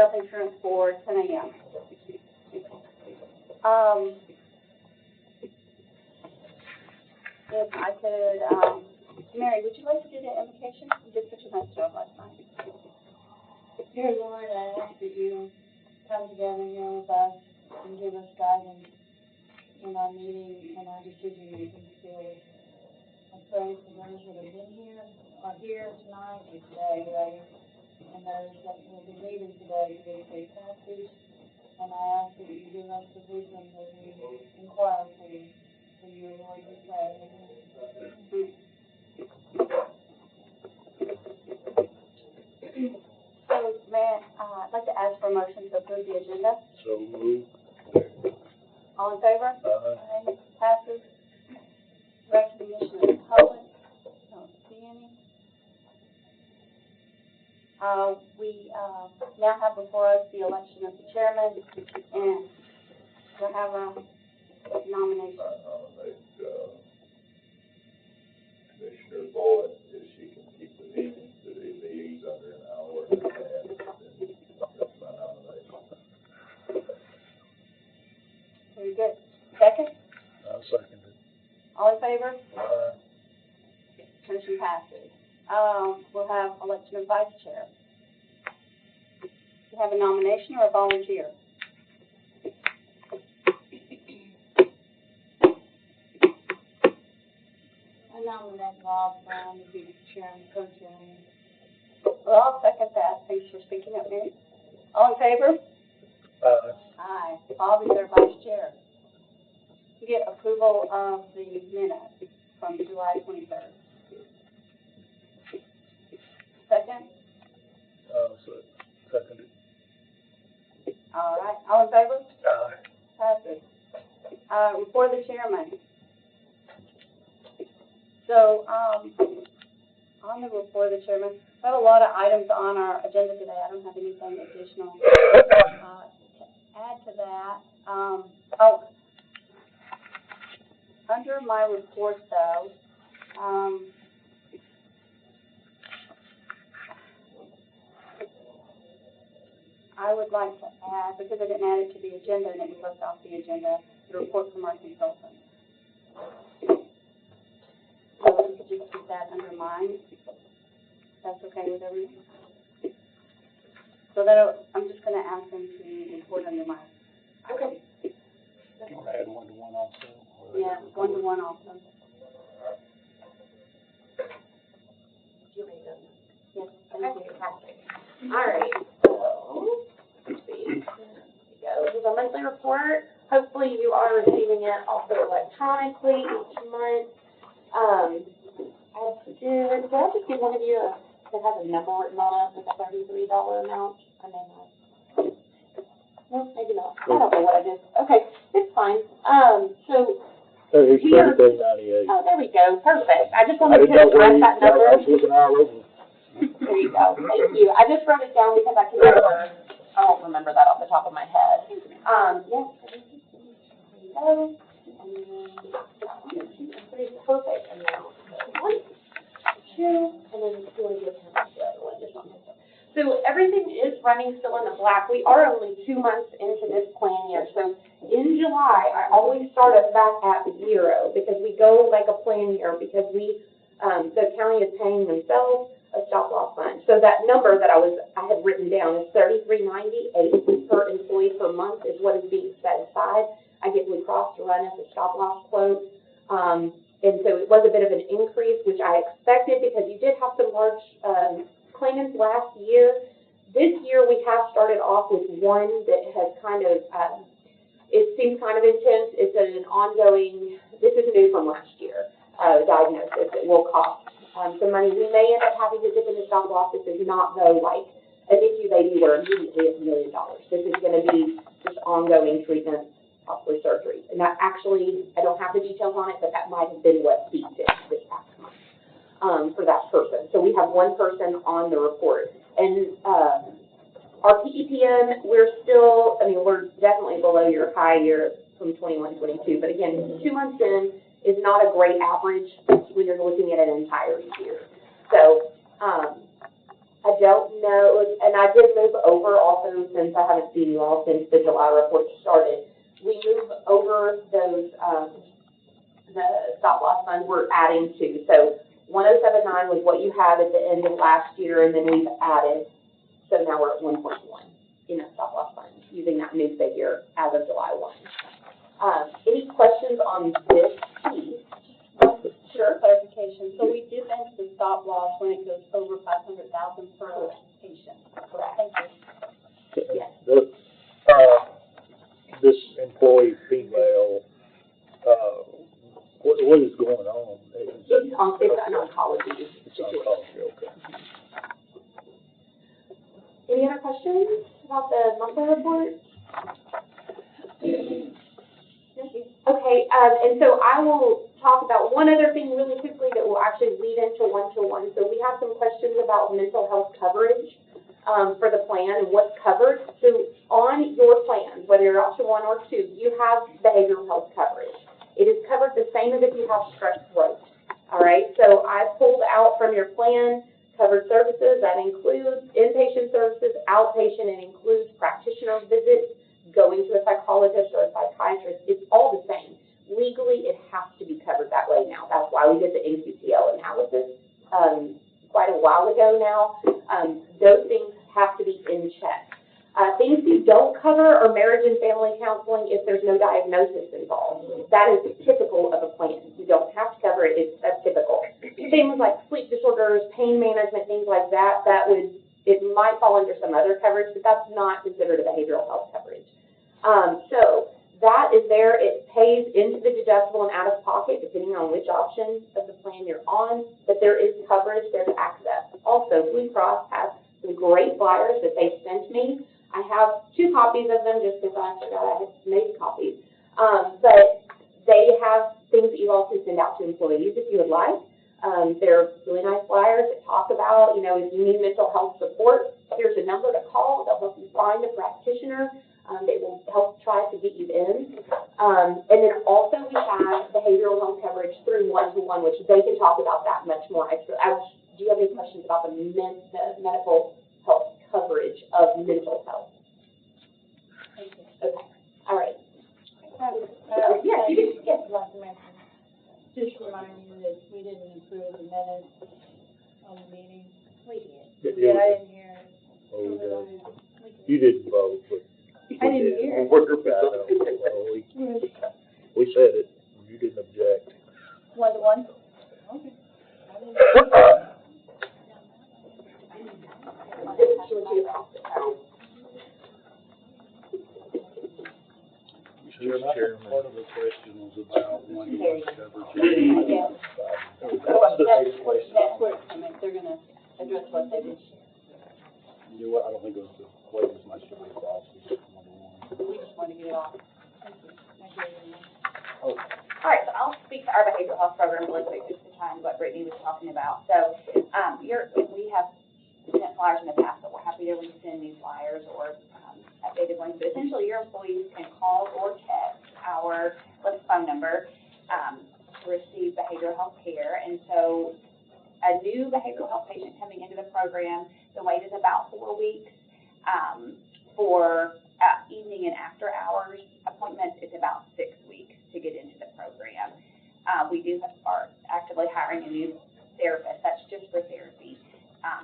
self-insurance for 10 a.m. If I could, Mary, would you like to do the invocation? You did such a nice job last night. Dear Lord, I ask that you come together here with us and give us guidance in our meeting and our decision-making skills. I pray for those that have been here, are here tonight or today, and those that will be leaving today to get a safe passage. And I ask that you give us the wisdom that we inquire for you. For your Lord, we pray. So, Matt, I'd like to ask for a motion to approve the agenda. So moved. All in favor? Aye. Passes. Recognition of the public. Don't see any. We now have before us the election of the chairman, and we'll have a nomination. I nominate Commissioner Bullitt, if she can keep the meetings under an hour and a half. That's my nomination. Very good. Second? I'll second it. All in favor? Aye. Motion passes. We'll have election of vice chair. We have a nomination or a volunteer? I nominate Bob Brown to be chair and co-chairman. Well, I'll second that. Thanks for speaking up, Mary. All in favor? Aye. Aye. Bob is our vice chair. We get approval of the minutes from July 23rd. Second? Second it. All right. All in favor? Aye. Passes. Report of the chairman. So, on the report of the chairman, we have a lot of items on our agenda today. I don't have anything additional to add to that. Under my report, though, I would like to add, because I didn't add it to the agenda and it was left off the agenda, the report from our consultant. So we could just keep that under mine. That's okay with everyone? So that I'm just going to ask them to report under mine. Okay. You want to add one-to-one also? Yeah, one-to-one also. Do you want me to go? Yes, thank you. Fantastic. All right, so, let's see. Here we go. This is our monthly report. Hopefully you are receiving it also electronically each month. Did I just give one of you that has a number written on it with a $33 amount? I may not. No, maybe not. I don't know what I did. Okay, it's fine. So It's here, 33.98. oh, there we go. Perfect. I just wanted to address that number. I was looking all over. There you go. Thank you. I just wrote it down because I can remember. I won't remember that off the top of my head. Yeah. There you go. And then perfect. And then one, two, and then you want to do a count the other one just on this one. So everything is running still in the black. We are only 2 months into this plan year. So in July, I always start us back at 0 because we go like a plan year because we, the county is paying themselves a stop loss fund. So that number that I had written down is $33.98 per employee per month is what is being set aside. I get Blue Cross to run as a stop loss quote. And so it was a bit of an increase, which I expected because you did have some large claimants last year. This year we have started off with one that has kind of, it seems kind of intense. It's an ongoing, this is new from last year, diagnosis. It will cost some money. We may end up having to dip into stop loss. This is not though like an issue baby where immediately it's $1 million. This is going to be just ongoing treatment, possibly surgery. And that actually, I don't have the details on it, but that might have been what peaked it this past month. For that person. So we have one person on the report. And our PEPM, we're still, I mean, we're definitely below your high year from 21-22. But again, 2 months in is not a great average when you're looking at an entire year. So I don't know, and I did move over also also, since I haven't seen you all since the July report started, we move over those, the stop loss funds we're adding to. So 1079 was what you had at the end of last year, and then we've added, so now we're at 1.1 in the stop loss fund, using that new figure as of July 1. Any questions on this piece? Sure. Clarification, so we dip into the stop loss when it goes over 500,000 per patient. Correct. Thank you. Yes. This employee female, what is going on? It's an oncology It's situation. oncology, okay. Any other questions about the monthly report? Okay, and so I will talk about one other thing really quickly that will actually lead into one-to-one. So we have some questions about mental health coverage for the plan and what's covered. So on your plans, whether you're option 1 or 2, you have behavioral health coverage. It is covered the same as if you have strep throat. All right, so I pulled out from your plan covered services. That includes inpatient services, outpatient, and includes practitioner visits, going to a psychologist or a psychiatrist. It's all the same. Legally, it has to be covered that way now. That's why we did the NQTL analysis quite a while ago now. Those things have to be in check. Things you don't cover are marriage and family counseling if there's no diagnosis involved. That is typical of a plan. You don't have to cover it. That's typical. Things like sleep disorders, pain management, things like that, it might fall under some other coverage, but that's not considered a behavioral health coverage. So that is there. It pays into the deductible and out of pocket, depending on which option of the plan you're on, but there is coverage, there's access. Also, Blue Cross has some great flyers that they sent me. I have 2 copies of them just because I forgot I had made copies. But they have things that you all can send out to employees if you would like. They're really nice flyers that talk about, if you need mental health support, here's a number to call. They'll help you find a practitioner. They will help try to get you in. And then also we have behavioral health coverage through one-to-one, which they can talk about that much more. Do you have any questions about the medical health coverage of mental health? Okay. All right. Yes, you can. Just remind you that we didn't approve the minutes on the meeting. We did. Yeah, I didn't hear it. Oh, you didn't vote, but. I didn't hear it. We said it, you didn't object. 1-to-1. Okay. Part of the question was about money coverage. Yeah. That's That's where it's coming. They're gonna address what they did. You know what, I don't think it was quite as much as we thought. We just want to get it off. All right, so I'll speak to our behavioral health program really quick, just to tie into what Brittany was talking about. So, we have sent flyers in the past, but we're happy to resend these flyers or updated ones. But essentially, your employees can call or text our phone number to receive behavioral health care. And so, a new behavioral health patient coming into the program, the wait is about 4 weeks. For evening and after hours appointments, it's about 6 weeks to get into the program. We are actively hiring a new therapist. That's just for therapy.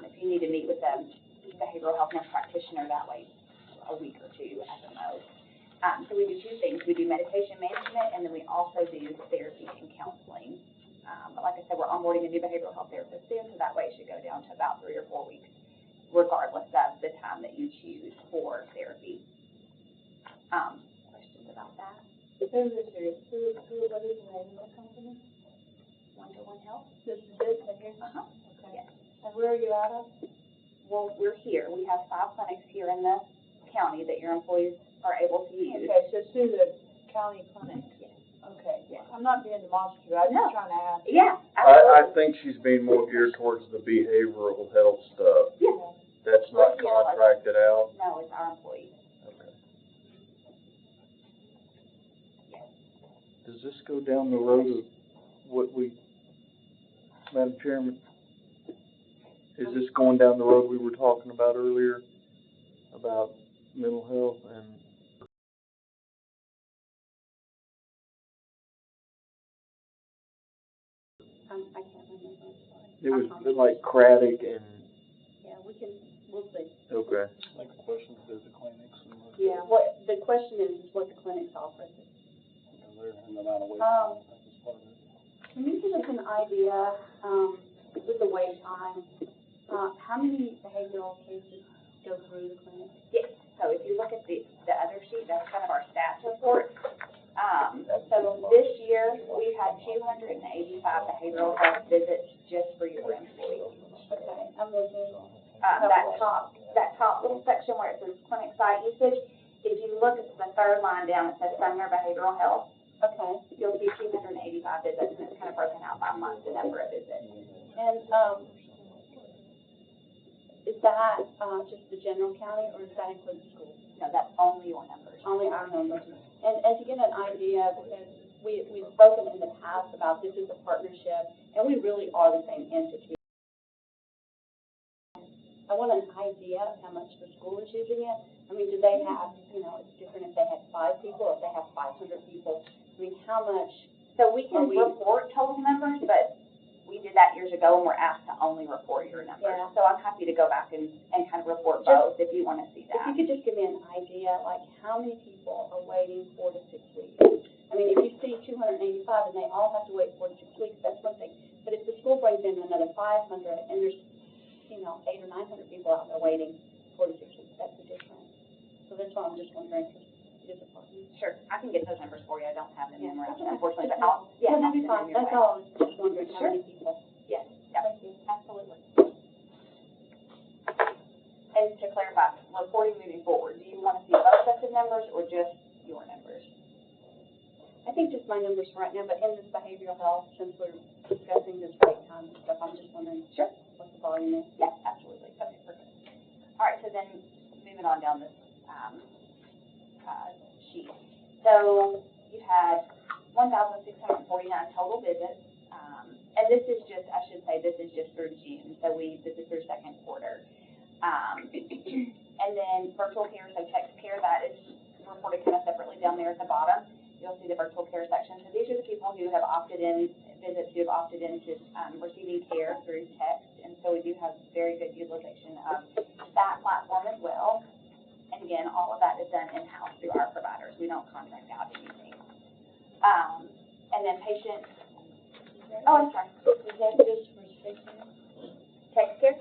If you need to meet with a behavioral health nurse practitioner, that way a week or 2 at the most. So we do 2 things. We do medication management, and then we also do therapy and counseling. But like I said, we're onboarding a new behavioral health therapist soon, so that way it should go down to about 3 or 4 weeks, regardless of the time that you choose for therapy. Questions about that? What is the name of the company? One-to-one health? This is it, right here? Uh-huh. Okay. Yes. And where are you out of? Well, we're here. We have 5 clinics here in the county that your employees are able to use. Okay, so it's through the county clinic? Yes. Okay. Yes. I'm not being demonstrative, I'm No. just trying to ask. Yeah, I absolutely. think she's being more geared towards the behavioral health stuff. Yeah. That's not contracted out. No, it's our employees. Okay. Does this go down the road of what Madam Chairman, is this going down the road we were talking about earlier? about mental health and I can't remember, I'm sorry. it was like Craddock and, Yeah, we'll see. okay. Like the questions, there's the clinics and Yeah, what, the question is what the clinics offer. the amount of weight, Um, I think is part of it. Can you give us an idea, with the wait time, how many behavioral cases go through the clinic? Yes, so if you look at the other sheet, that's kind of our stats report. So this year, we had 285 behavioral health visits just for your employees. Okay, I'm looking. That top little section where it says clinic site usage, if you look at the third line down, it says Sumner Behavioral Health, Okay, you'll see 285 visits, and it's kind of broken out by month, the number of visits. and, is that, just the general county, or does that include the schools? No, that's only your numbers. Only our numbers. And to get an idea, because we've spoken in the past about this is a partnership, and we really are the same entity. I want an idea of how much the school is using it. I mean, do they have, it's different if they have 5 people, or if they have 500 people. I mean, how much? So we can report total numbers, but we did that years ago, and we're asked to only report your numbers. Yeah. So I'm happy to go back and kind of report both if you want to see If that. you could just give me an idea, like how many people are waiting 4 to 6 weeks? I mean, if you see 285 and they all have to wait 4 to 6 weeks, that's one thing. But if the school brings in another 500 and there's, 800 or 900 people out there waiting 4 to 6 weeks, that's a difference. So that's why I'm just wondering, because it is a partner. Sure, I can get those numbers for you. I don't have them Yeah, memorized, that's okay. unfortunately, but No, that'd be I'll fine. send them your That's way. all, I was just wondering how Sure. many people. Yes, yeah, Thank you. absolutely. And to clarify, reporting moving forward, do you want to see both sets of numbers or just your numbers? I think just my numbers for right now, but in this behavioral health, since we're discussing this wait time and stuff, I'm just wondering. Sure. What the volume is. Yeah, absolutely. Okay, perfect. All right, so then moving on down this sheet. So you had 1,649 total visits, and this is just, I should say, this is just through June. So this is through second quarter. And then virtual care, so text care, that is reported kind of separately down there at the bottom. You'll see the virtual care section. So these are the people who have opted in, visits who have opted into receiving care through text. And so we do have very good utilization of that platform as well. And again, all of that is done in-house through our providers. We don't contract out anything. And then patient, I'm sorry. Is that just for sick care? Text care?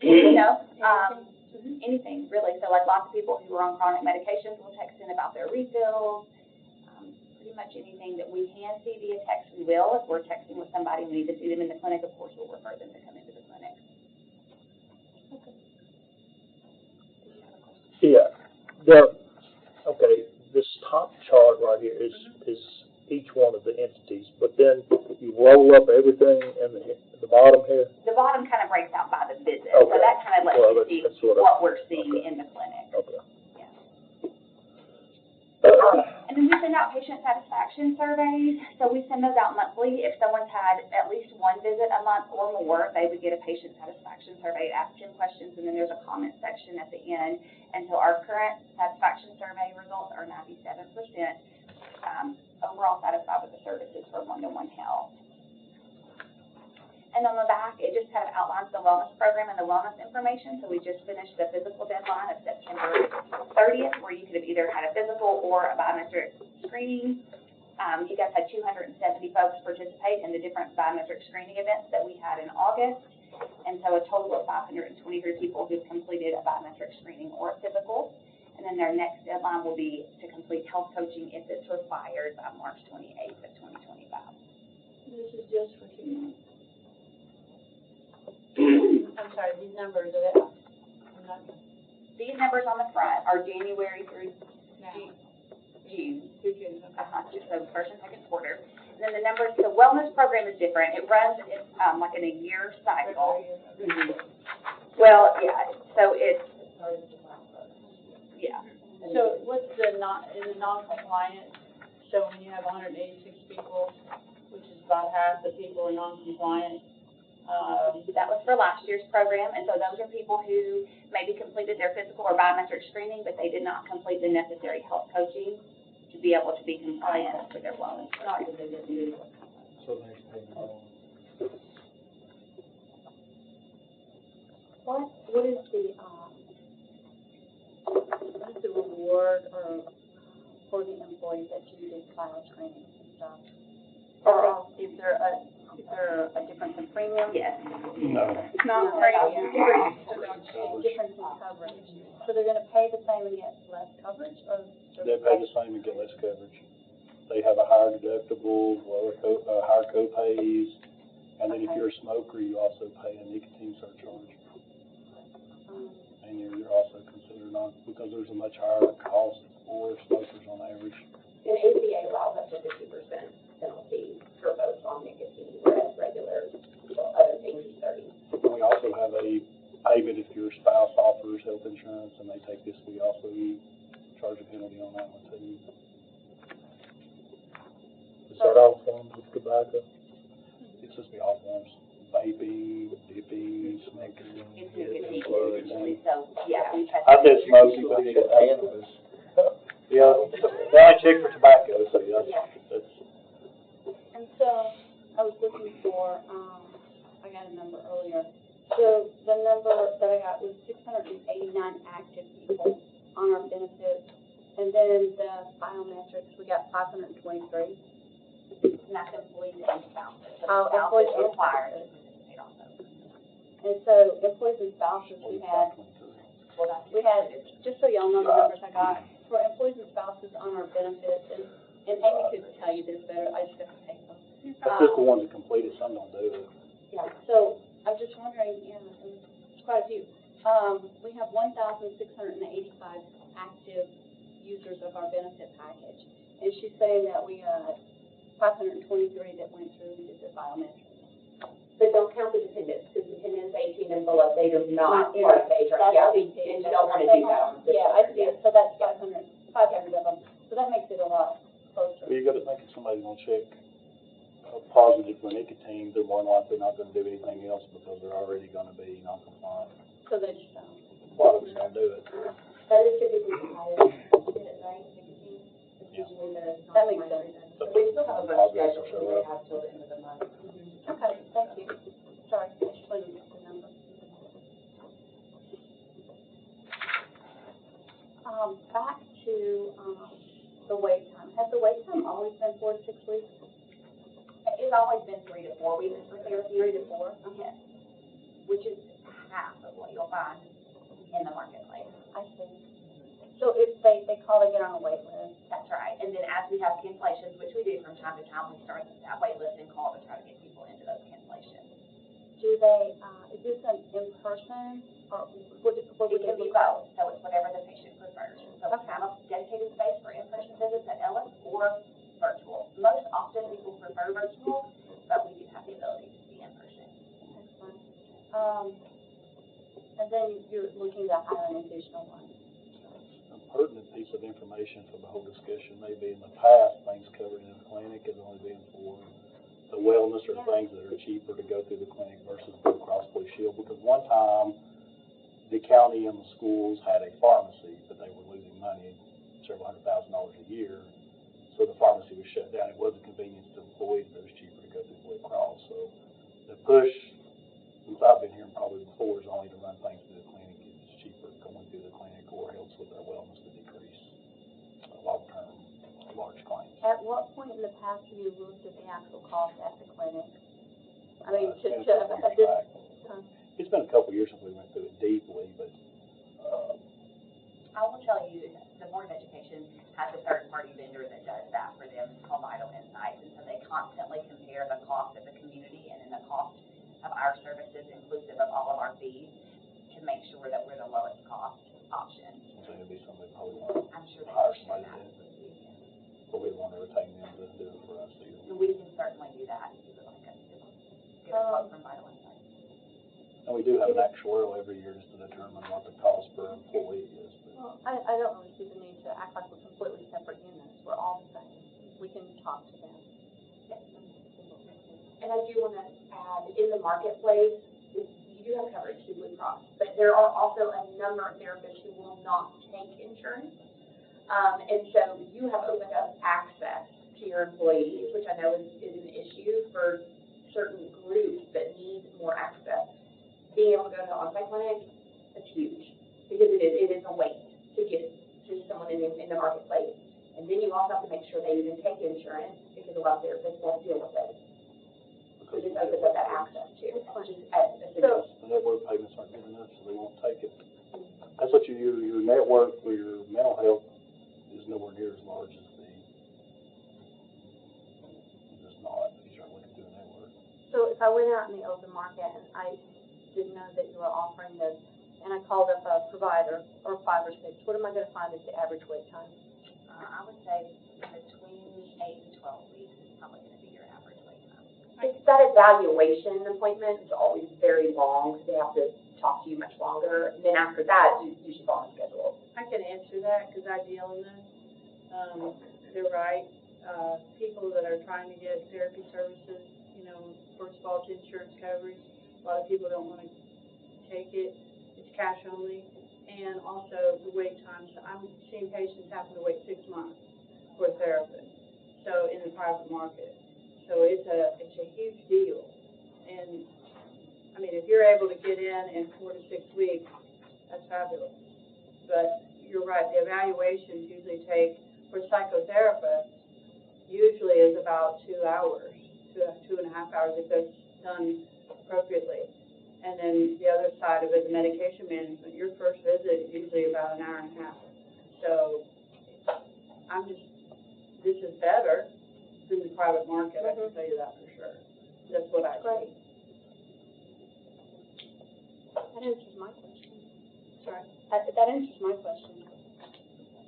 No, anything really. So like lots of people who are on chronic medications will text in about their refills. Pretty much anything that we can see via text, we will. If we're texting with somebody, we need to see them in the clinic, of course, we'll refer them to come into the clinic. Yeah, okay, this top chart right here is each one of the entities, but then you roll up everything in the bottom here. The bottom kind of breaks out by the visit, so Okay. that kind of lets Well, you see that's what what we're seeing okay. in the clinic. Okay. And then we send out patient satisfaction surveys, so we send those out monthly. If someone's had at least one visit a month or more, they would get a patient satisfaction survey, ask 10 questions, and then there's a comment section at the end. And so our current satisfaction survey results are 97%, overall satisfied with the services for one-to-one health. And on the back, it just kind of outlines the wellness program and the wellness information. So we just finished the physical deadline of September 30th, where you could have either had a physical or a biometric screening. You guys had 270 folks participate in the different biometric screening events that we had in August. And so a total of 523 people who've completed a biometric screening or a physical. And then their next deadline will be to complete health coaching if it's required by March 28th of 2025. This is just for 2 months. I'm sorry, these numbers are, These numbers on the front are January through June. So first and second quarter. And then the numbers, the wellness program is different. It runs like in a year cycle. Well, yeah, so it's, yeah. So what's the non-compliant, so when you have 186 people, which is about half the people are non-compliant, That was for last year's program, and so those are people who maybe completed their physical or biometric screening, but they did not complete the necessary health coaching to be able to be compliant with their wellness. So there's payment on. What is the reward or for the employees that you did file training and stuff? Or is there a difference in premium? Yes. No. Not premium. Difference in coverage. So they're gonna pay the same and get less coverage, or? They pay the same and get less coverage. They have a higher deductible, higher co-pays, and then if you're a smoker, you also pay a nicotine surcharge. And you're also considered because there's a much higher cost for smokers on average. And ACA allows up to 50% penalty for both on nicotine, whereas regular, other things is 30. We also have a payment if your spouse offers health insurance and they take this, we also charge a penalty on that one too. Is that all forms of tobacco? It's supposed to be all forms. Vaping, dipping, smoking. It's nicotine usually, so, yeah. I said smoking, but it's cannabis. Yeah, they only check for tobacco, so yeah, that's. And so, I was looking for, I got a number earlier. So, the number that I got was 689 active people on our benefits. And then the biometrics, we got 523. And that's employees and spouses. So Oh, the employees spouse is and required to participate also. And so, employees and spouses, we had, just so y'all know the numbers I got, for employees and spouses on our benefits, and Amy could tell you this better, I just have to take them. That's just the ones that completed, some don't do it. Yeah, so I'm just wondering, it's quite a few. We have 1,685 active users of our benefit package. And she's saying that we got 523 that went through and did their biometrics. But don't count the dependents, because dependents 18 and below, they do not Yeah, part of age, right? Yeah, that's and you don't want to do that on this. Yeah, I see, so that's 500 of them. So that makes it a lot closer. Well, you got to think if somebody's going to check positive for nicotine, they're more than likely not going to do anything else because they're already going to be non-compliant. So they just don't. A lot of them don't do it. That is typically higher, right, nicotine? Yeah. That makes sense. We still have a bunch scheduled, so we have till the end of the month. Okay, thank you. Sorry, I just wanted to get the number. Back to, the wait time. Has the wait time always been 4 to 6 weeks? It's always been 3 to 4 weeks for therapy. 3 to 4? Yes. Which is half of what you'll find in the marketplace. I see. So if they call, they get on a wait list. That's right. And then as we have cancellations, which we do from time to time, we start that wait list and call to try to get people into those cancellations. Do they, is this an in-person, or what It would can it be look like? both, so it's whatever the patient prefers. So we have a dedicated space for in-person visits at Ellis or virtual. Most often people prefer virtual, but we do have the ability to be in person. Excellent. And then you're looking to hire an additional one. A pertinent piece of information for the whole discussion may be in the past, things covered in the clinic has only been for the wellness or things that are cheaper to go through the clinic versus Blue Cross Blue Shield. Because one time, the county and the schools had a pharmacy, but they were losing money, several $100,000 a year. So the pharmacy was shut down. It wasn't convenient to employees, but it was cheaper to go through Blue Cross. So the push, since I've been here probably before, is only to run things through the clinic. It's cheaper going through the clinic or helps with their wellness to decrease long-term large claims. At what point in the past have you looked at the actual cost at the clinic? I mean, It's been a couple years since we went through it deeply, but I will tell you, the Board of Education has a third-party vendor that does that for them. It's called Vital Insights, and so they constantly compare the cost of the community and then the cost of our services, inclusive of all of our fees, to make sure that we're the lowest cost option. so it'd be something that probably want I'm sure to they hire can share somebody that. to do, but we want to retain them to do it for us either. And we can certainly do that if you would like us to. Get a quote from Vital Insights. And we do have an actuarial every year just to determine what the cost per employee is. Well, I don't really see the need to act like we're completely separate units. We're all the same. We can talk to them. And I do want to add in the marketplace, you do have coverage through Blue Cross, but there are also a number of therapists who will not take insurance. And so you have opened up access to your employees, which I know is an issue for certain groups that need more access. Being able to go to the on-site clinic, that's huge, because it is a wait to get to someone in the marketplace. And then you also have to make sure they even take insurance, because a lot of therapists won't deal with it. So just opens up that access too, which is The network payments aren't good enough, so they won't take it. That's what your network for your mental health is nowhere near as large as it's just not, if you start looking through a network. So if I went out in the open market and I didn't know that you were offering this, and I called up a provider, or 5 or 6, what am I gonna find is the average wait time? I would say between 8 and 12 weeks is probably gonna be your average wait time. It's that evaluation appointment is always very long, because they have to talk to you much longer. And then after that, you should go on schedule. I can answer that because I deal in this. They're right. People that are trying to get therapy services, first of all, it's insurance coverage. A lot of people don't want to take it. It's cash only. And also the wait times. I'm seeing patients having to wait 6 months for a therapist. So in the private market. So it's a huge deal. And I mean, if you're able to get in 4 to 6 weeks, that's fabulous. But you're right, the evaluations usually take, for psychotherapists, usually is about 2 hours, 2.5 hours if it's done appropriately. And then the other side of it, the medication management, your first visit is usually about 1.5 hours. So this is better than the private market, I can tell you that for sure. That's what I see. That answers my question. Sorry? That answers my question.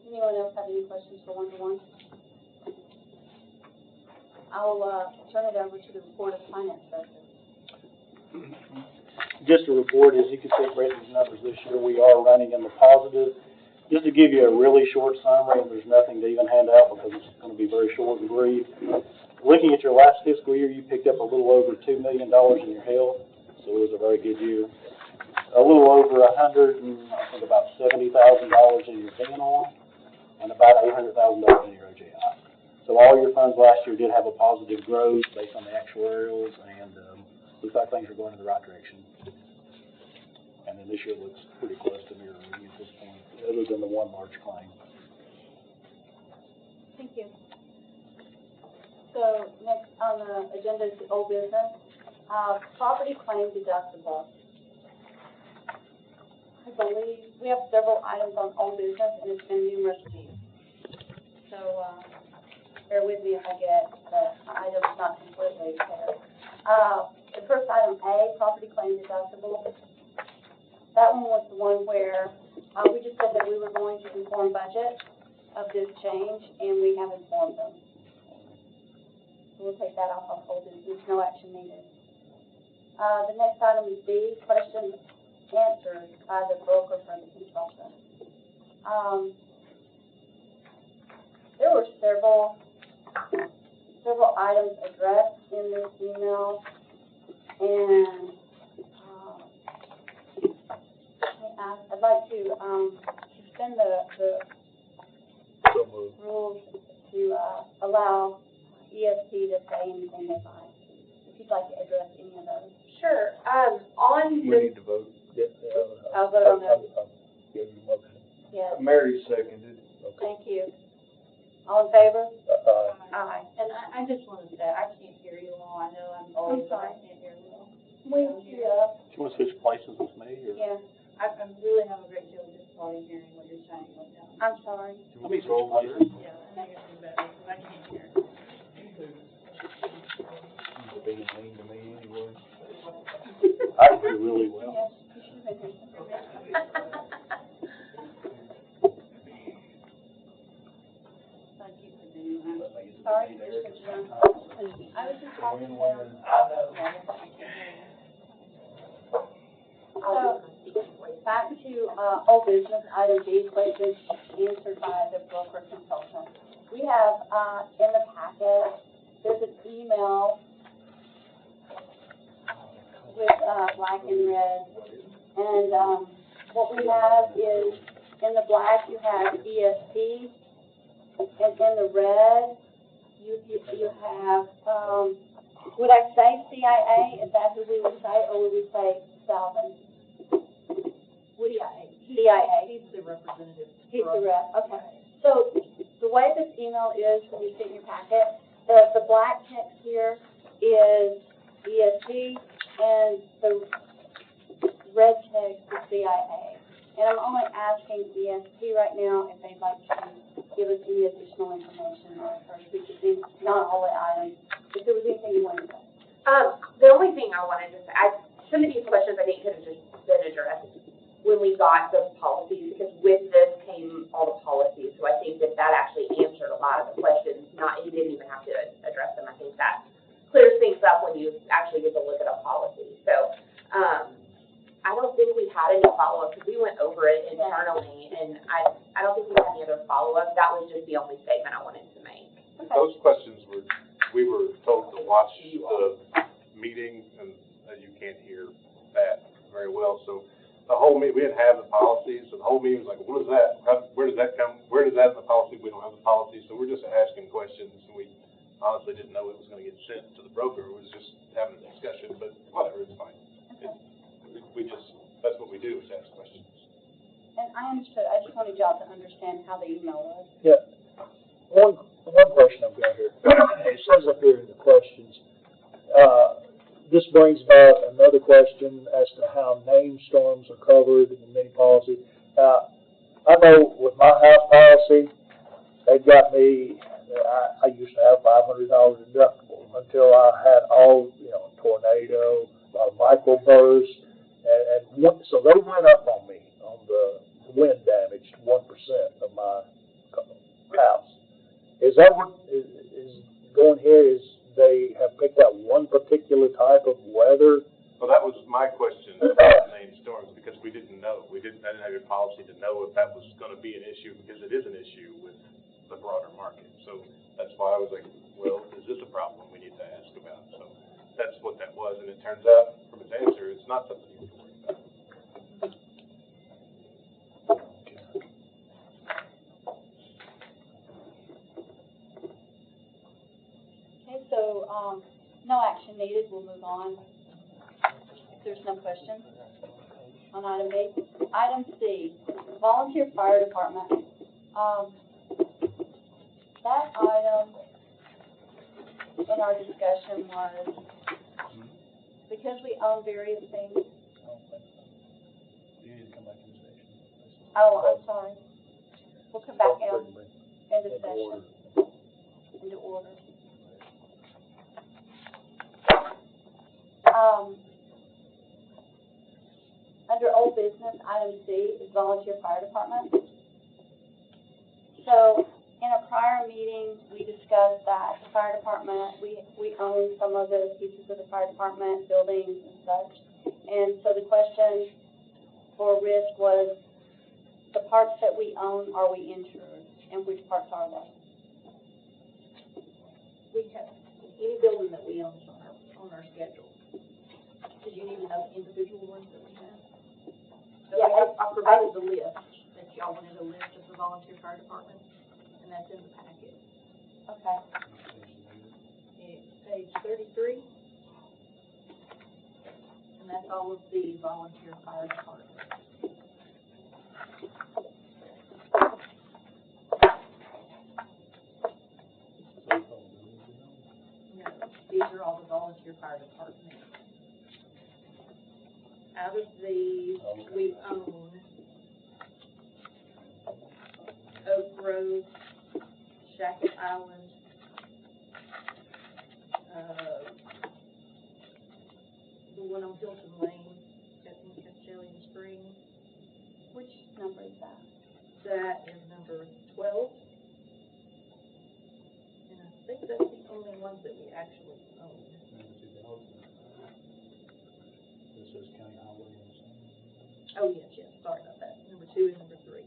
Anyone else have any questions for one-to-one? I'll turn it over to the report of finance director. Just a report, as you can see, Brady's numbers this year, we are running in the positive. Just to give you a really short summary, and there's nothing to even hand out because it's going to be very short and brief. Looking at your last fiscal year, you picked up a little over $2 million in your health, so it was a very good year. A little over about $70,000 in your dental, and about $800,000 in your OJI. So all your funds last year did have a positive growth based on the actuarials, and looks like things are going in the right direction. And then this year looks pretty close to mirror at this point, other than the one large claim. Thank you. So next on the agenda is the old business, property claim deductible. I believe we have several items on old business, and it's been numerous weeks. So bear with me if I get the items not completely clear. The first item A, property claim deductible. That one was the one where we just said that we were going to inform budget of this change, and we have informed them. So we'll take that off of old business, no action needed. The next item is B, questions answered by the broker for the consultant. There were several items addressed in this email, and I'd like to suspend the rules to allow ESP to say anything they find. If you'd like to address any of those. Sure. We need to vote. I'll vote on that. Give you a motion. Yes, Mary seconded. thank you. All in favor? Aye. And I just want to say, I can't hear you all. I know I'm old, but I can't hear you all. We see up. Do you want to switch places with me? Or? Yeah, I really have a great deal of difficulty hearing what you're saying right now. I'm sorry. Let me switch places. Yeah, I think it's better, because I can't hear. You're being mean to me anyway. I can hear really well. Yes, you should have been here. Thank you for doing that. Sorry, I was just talking to them. Back to old business, item B, questions answered by the broker consultant. We have in the packet, there's an email with, black and red. And, what we have is, in the black, you have ESP, and in the red, you have, would I say CIA? Is that who we would say, or would we say Salvin? CIA. He's the representative. He's the rep, okay. So, the way this email is, when you see in your packet, the black text here is ESP, and the red text is CIA. And I'm only asking ESP right now if they'd like to give us any additional information or speak to things, not all the items. If there was anything you wanted to say. The only thing I wanted to say, some of these questions I think could have just been addressed when we got those policies, because with this came all the policies. So I think that actually answered a lot of the questions. You didn't even have to address them. I think that clears things up when you actually get to look at a policy. So, I don't think we had any follow-up, because we went over it internally, and I don't think we had any other follow-up. That was just the only statement I wanted to make. Okay. Those questions we were told to watch the meeting, and you can't hear that very well, so the whole meeting, we didn't have the policies, so the whole meeting was like, what is that? Where does that come, where does that in the policy? We don't have the policy, so we're just asking questions, and we honestly didn't know it was gonna get sent to the broker. It was just having a discussion, but whatever, it's fine. That's what we do, is ask questions. And I understood, I just wanted y'all to understand how the email was. Yeah. One question I've got here. It says up here in the questions, this brings about another question as to how name storms are covered in the mini policy. I know with my house policy, they got me, I used to have $500 deductible until I had all, tornado, a lot of microbursts, and so they went up on me on the wind damage, 1% of my house. Is that what is going here? Is they have picked out one particular type of weather? Well, that was my question about named storms, because we didn't know. I didn't have your policy to know if that was going to be an issue, because it is an issue with the broader market. So that's why I was like, well, is this a problem we need to ask about? So that's what that was, and it turns out from its answer, it's not something you need to worry about. Okay, so, no action needed, we'll move on. If there's no questions on item B. Item C, volunteer fire department. That item in our discussion was, because we own various things. You need to come back in the station. Oh, I'm sorry. We'll come back out into Into session, order. into order. Under old business, item C is volunteer fire department. So, in a prior meeting, we discussed that the fire department, we own some of the pieces of the fire department, buildings and such. And so the question for risk was, the parts that we own, are we insured? And which parts are they? We have, any building that we own is on our schedule. Did you need to know the individual ones that we have? So Yeah, I provided the list, that y'all wanted a list of the volunteer fire department, and that's in the packet. Okay. It's page 33, and that's all of the volunteer fire department. No, these are all the volunteer fire departments. Out of these, we own Oak Grove, Shackett Island, the one on Hilton Lane, in Castalian Springs. Which number is that? That is number 12. And I think that's the only ones that we actually own. This is county highway. Oh, yes, sorry about that. Number 2 and number 3.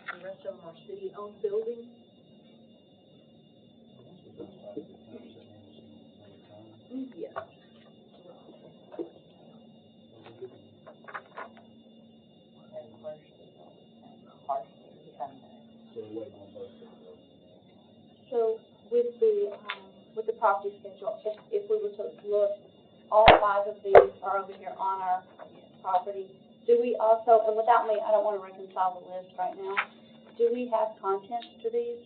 The rest of them are city-owned buildings. So we're waiting on both of those. So with the property schedule, if we were to look, all 5 of these are over here on our property. Do we also, and without me, I don't want to reconcile the list right now, do we have contents to these?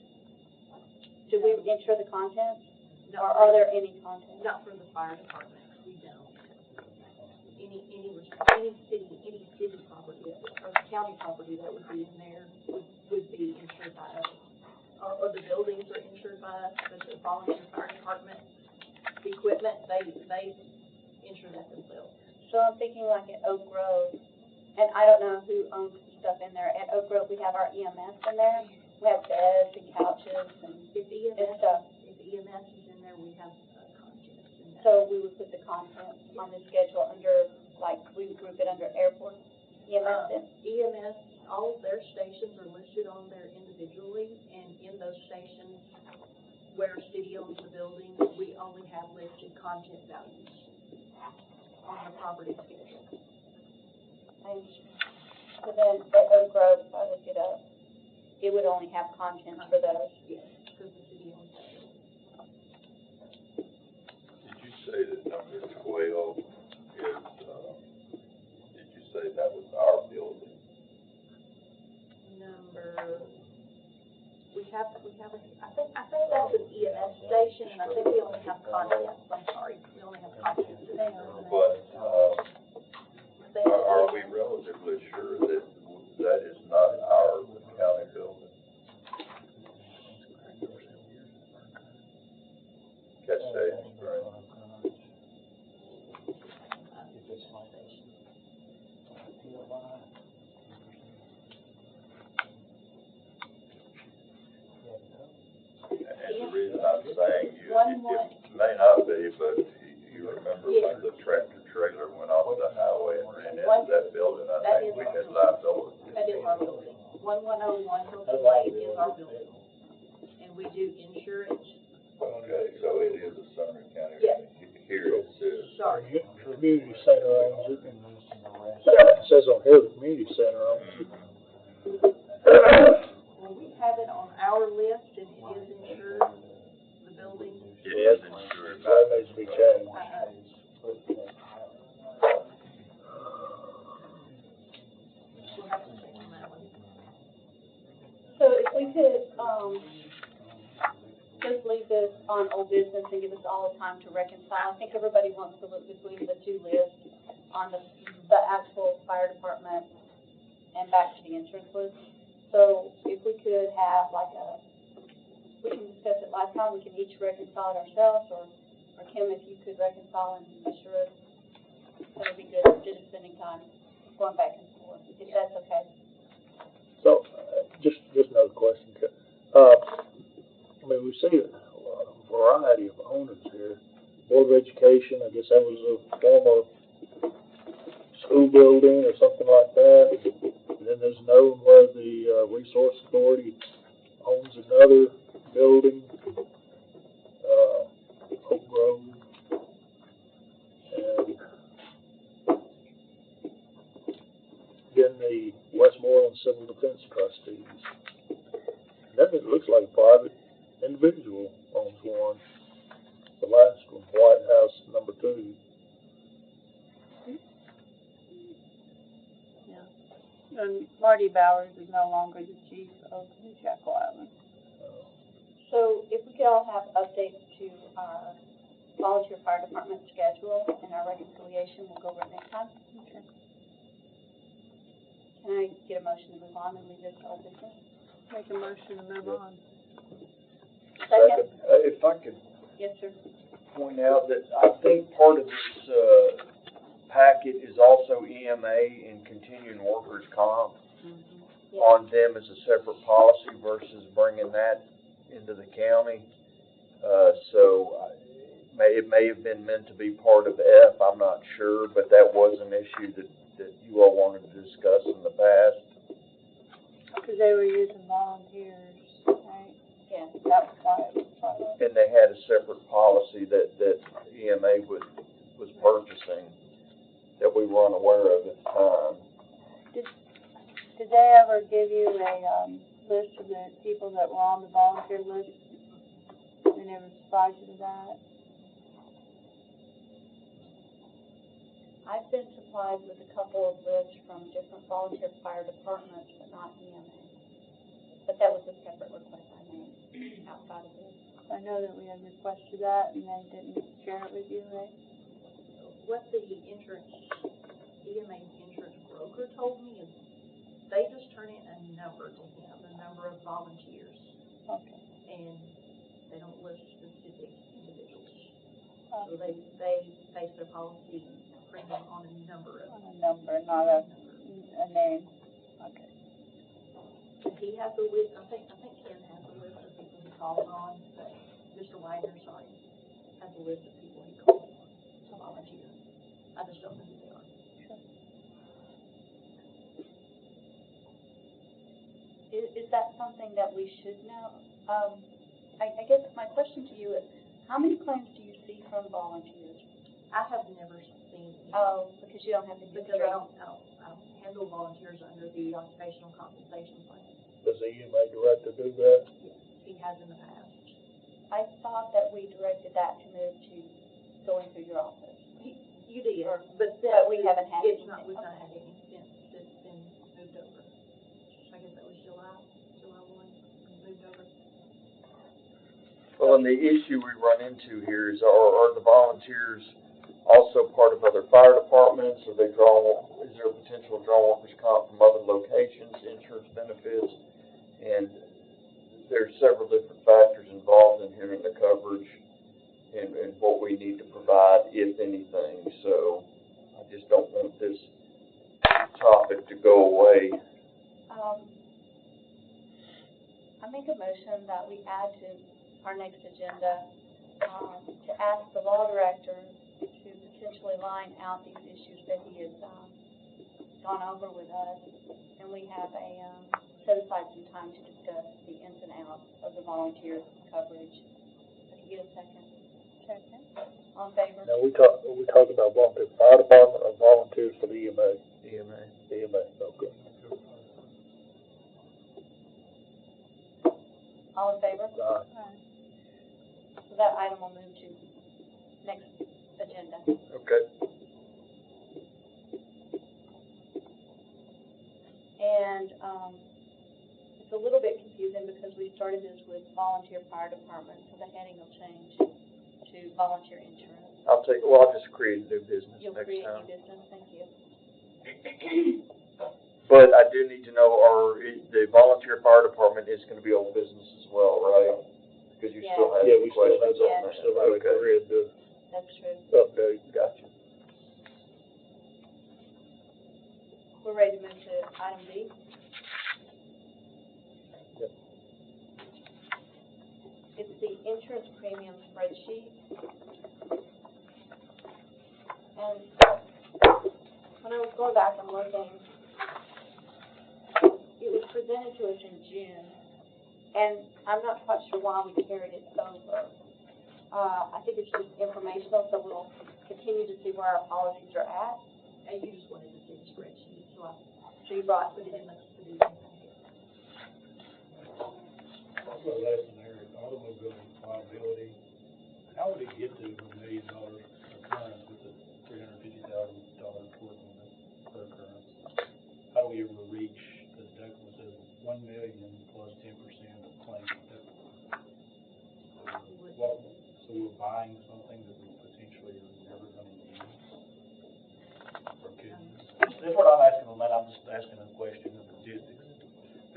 Do we enter the contents? Or are there any contents? Not for the fire department, we don't. Any city property, or county property that would be in there would be insured by us. Or the buildings are insured by us, but the volunteer fire department equipment, they insure that themselves. So I'm thinking like at Oak Grove, and I don't know who owns the stuff in there. At Oak Grove, we have our EMS in there. We have beds and couches and stuff. If EMS is in there, we have contents in that. So we would put the contents on the schedule under, like, we would group it under airport EMS. EMS, all of their stations are listed on there individually, and in those stations where city owns the building, we only have listed content values on the property schedule. And so then at Oak Grove, if I look it up, it would only have contents for those. Yes, because the city owns that. Did you say that number 12 is, did you say that was our building? I think that's an EMS station, and I think we only have contents, I'm sorry, we only have contents in there. But, are we relatively sure that that is not our county building? Catch stations, right? And the reason I'm saying it may not be, but you remember when the tractor trailer went off the highway and ran into that building, I think we had liability. That is our building. 1101 Hilton Lane is our building, and we do insurance. Okay, so it is a Sumner County. Yes. Here it says. Sorry. Community center owns it, and it says on here the community center owns it. We have it on our list, and it is insured, the building. It is insured by. That needs to be changed. We'll have to check on that one. So if we could, just leave this on old business and give us all the time to reconcile. I think everybody wants to look between the 2 lists on the actual fire department and back to the insurance list. So if we could have like we can discuss it last time, we can each reconcile it ourselves, or Kim, if you could reconcile and assure us, that would be good, instead of spending time going back and forth, if that's okay. So, just another question. I mean, we see a variety of owners here. Board of Education, I guess that was a former school building or something like that. And then there's known where the Resource Authority owns another building, Oak Grove. And then the Westmoreland Civil Defense Trustees. Then it looks like a private individual owns one. The last one, White House number 2. And Marty Bowers is no longer the chief of Jackal Island. So if we could all have updates to our volunteer fire department schedule and our reconciliation, we'll go over it next time. Okay. Can I get a motion to move on and leave this to old business? Make a motion to move on. Second? If I could Yes, sir. point out that I think part of this packet is also EMA and continuing workers' comp on them as a separate policy versus bringing that into the county. So it may have been meant to be part of F, I'm not sure, but that was an issue that you all wanted to discuss in the past. Because they were using volunteers, right? Yeah. That was why it was brought up. And they had a separate policy that EMA was purchasing that we were unaware of at the time. Did they ever give you a list of the people that were on the volunteer list? They never supplied you to that? I've been supplied with a couple of lists from different volunteer fire departments, but not EMA. But that was a separate request I made outside of this. I know that we had requested that and they didn't share it with you, right? What the insurance, EMA's insurance broker told me is they just turn in a number to him, the number of volunteers. Okay. And they don't list specific individuals. Okay. So they base their policy premium on a number of. On a number, not a name. Okay. He has a list, I think Ken has a list of people he calls on, but Mr. Wagner, sorry, has a list of people he calls on to volunteer. I just don't know who they are. Sure. Is that something that we should know? I guess my question to you is, how many claims do you see from volunteers? I have never seen. Oh, because you don't have the Because I don't handle volunteers under the occupational compensation plan. Does the EMA director do that? Yes, he has in the past. I thought that we directed that to move to going through your office. You did, but we haven't had we've anything. not had any since it's been moved over. I guess that was July 1, moved over. Well, and the issue we run into here is, are the volunteers also part of other fire departments? Is there a potential draw workers' comp from other locations, insurance benefits? And there's several different factors involved in here in the coverage and what we need to provide, if anything. So I just don't want this topic to go away. I make a motion that we add to our next agenda, to ask the law director to potentially line out these issues that he has, gone over with us. And we have set aside some time to discuss the ins and outs of the volunteer coverage. Can you get a second? Second. All in favor? Now, we talked about volunteer fire department or volunteers for the EMA? EMA. EMA, okay. All in favor? Aye. So that item will move to next agenda. Okay. And, it's a little bit confusing because we started this with volunteer fire department, so the heading will change to volunteer insurance. I'll just create new business You'll next create time. new business, thank you. But I do need to know, the volunteer fire department is gonna be old business as well, right? Because you still have Yeah, we still have questions on that. still have a Okay. grid to That's true. update. Gotcha. We're ready to move to item B. Yep. It's the insurance premium spreadsheet. And when I was going back and looking, it was presented to us in June, and I'm not quite sure why we carried it over. I think it's just informational, so we'll continue to see where our policies are at. And you just wanted to see the spreadsheet, So you brought put it in the Also, lesson there, automobile liability, how would it get to $1 million occurrence with a $350,000 tort limit per occurrence? How do we ever reach the deductible says 1 million plus 10% of claim deductible? So we're buying something that we potentially are never going to use? Or could use? That's what I'm asking on that. I'm just asking a question of statistics.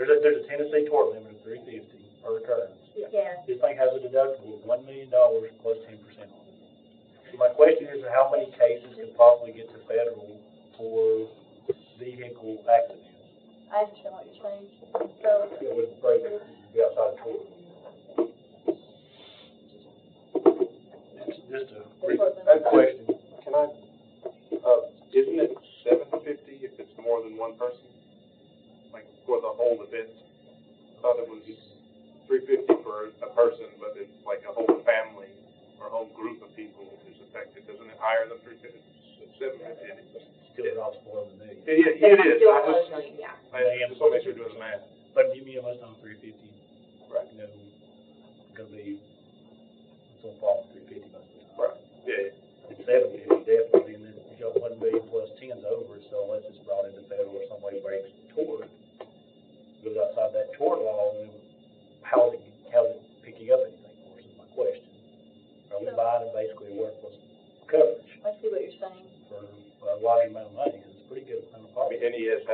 There's a Tennessee tort limit of $350 per occurrence. Yes. This thing has a deductible of $1 million plus 10% on it. So my question is, how many cases could possibly get to federal for vehicle accidents? I understand what you're saying. So, It would break it, be outside of tort. Just a question. Can I, isn't it $750 if it's more than one person? Like for the whole event? I thought it was $350 for a person, but it's like a whole family or a whole group of people who's affected. Isn't it higher than $350? It's $750. Still drops below the million. Yeah, it is. still I close, just yeah. want to make sure we're doing the math. But you mean it must on $350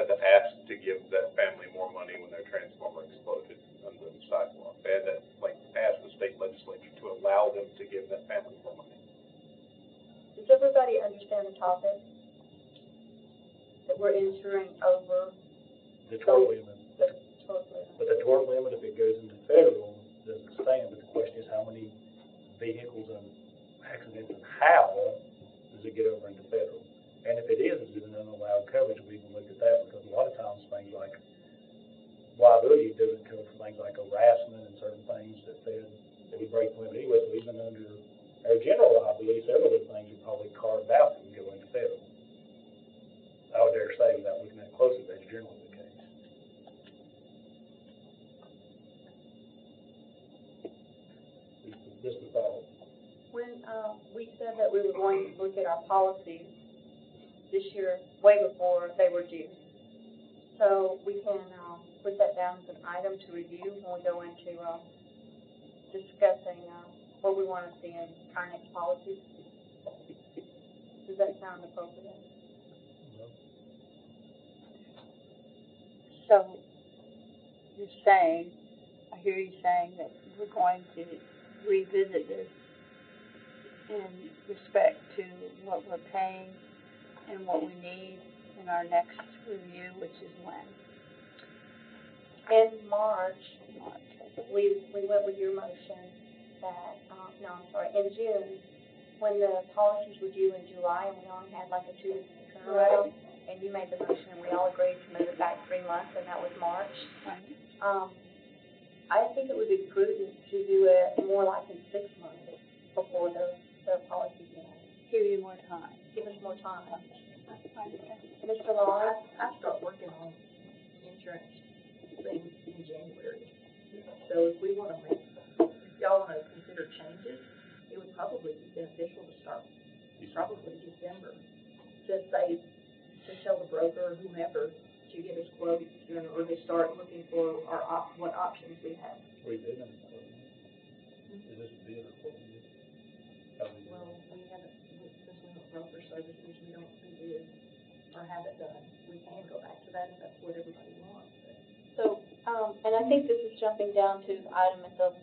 had to ask to give that family more money when their transformer exploded under the sidewalk. They had to, like, ask the state legislature to allow them to give that family more money. Does everybody understand the topic? That we're insuring over The tort limit, the tort limit? but the tort limit, if it goes into federal, doesn't stand, but the question is how many vehicles and accidents and how does it get over into federal? And if it is it an unallowed coverage, we can look at that, because a lot of times things like liability doesn't cover for things like harassment and certain things that we break the limit anyway, so even under our general liability, several of the things are probably carved out and go into federal. I would dare say, without looking at it closely, that's generally the case. Just a thought. When, we said that we were going to look at our policies this year, way before they were due. So we can, put that down as an item to review when we go into, discussing, what we want to see in our next policies. Does that sound appropriate? So, you're saying, I hear you saying that we're going to revisit this in respect to what we're paying and what we need in our next review, which is when? In March, we went with your motion that, in June, when the policies were due in July and we only had like a 2 turnaround, and you made the motion and we all agreed to move it back 3 months, and that was March. Right. I think it would be prudent to do it more like in 6 months before the policies end. Give you more time. Give us more time. Okay. Mr. Law? I start working on insurance things in January. So if we want to make, if y'all want to consider changes, it would probably be beneficial to start probably December. Just say, to tell the broker or whomever to give us quotes, or they start looking for what options we have. We did it. Is this a bid or what? Well, we haven't, since we don't broker services, we don't do bids or have it done. We can go back to that if that's what everybody wants. So, and I think this is jumping down to the item at the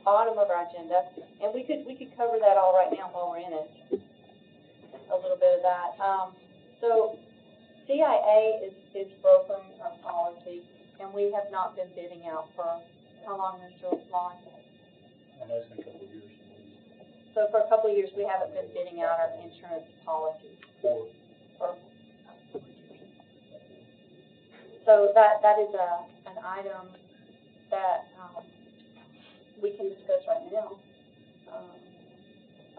bottom of our agenda, and we could cover that all right now while we're in it. A little bit of that. So CIA is brokering our policy, and we have not been bidding out for how long, Mr. Long? I know it's been a couple of years. So for a couple of years, we haven't been bidding out our insurance policies. So that is an item that we can discuss right now,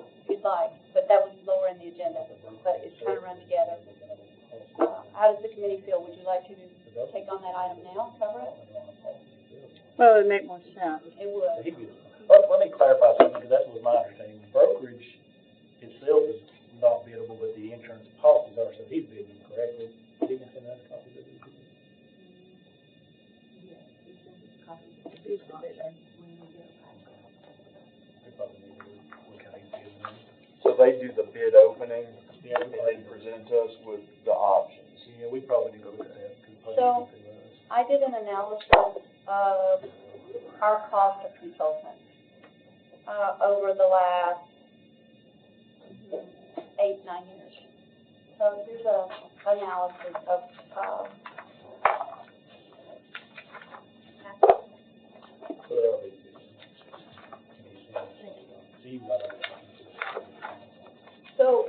if you'd like, but that was lower in the agenda, but it's kind of run together. How does the committee feel? Would you like to take on that item now, cover it? Well, it would make more sense. It would. Let me clarify something, because that was my understanding. The brokerage itself is not biddable, but the insurance policies are, so he's bidding correctly. Did he send that a copy of it? Yes, he sends us copies of the bid option when we get a packet. We probably need to look how he's bidding them. So they do the bid opening and then present us with the options. Yeah, we probably need to look at that. So, I did an analysis of our cost of consultants over the last 8-9 years. So here's a analysis of so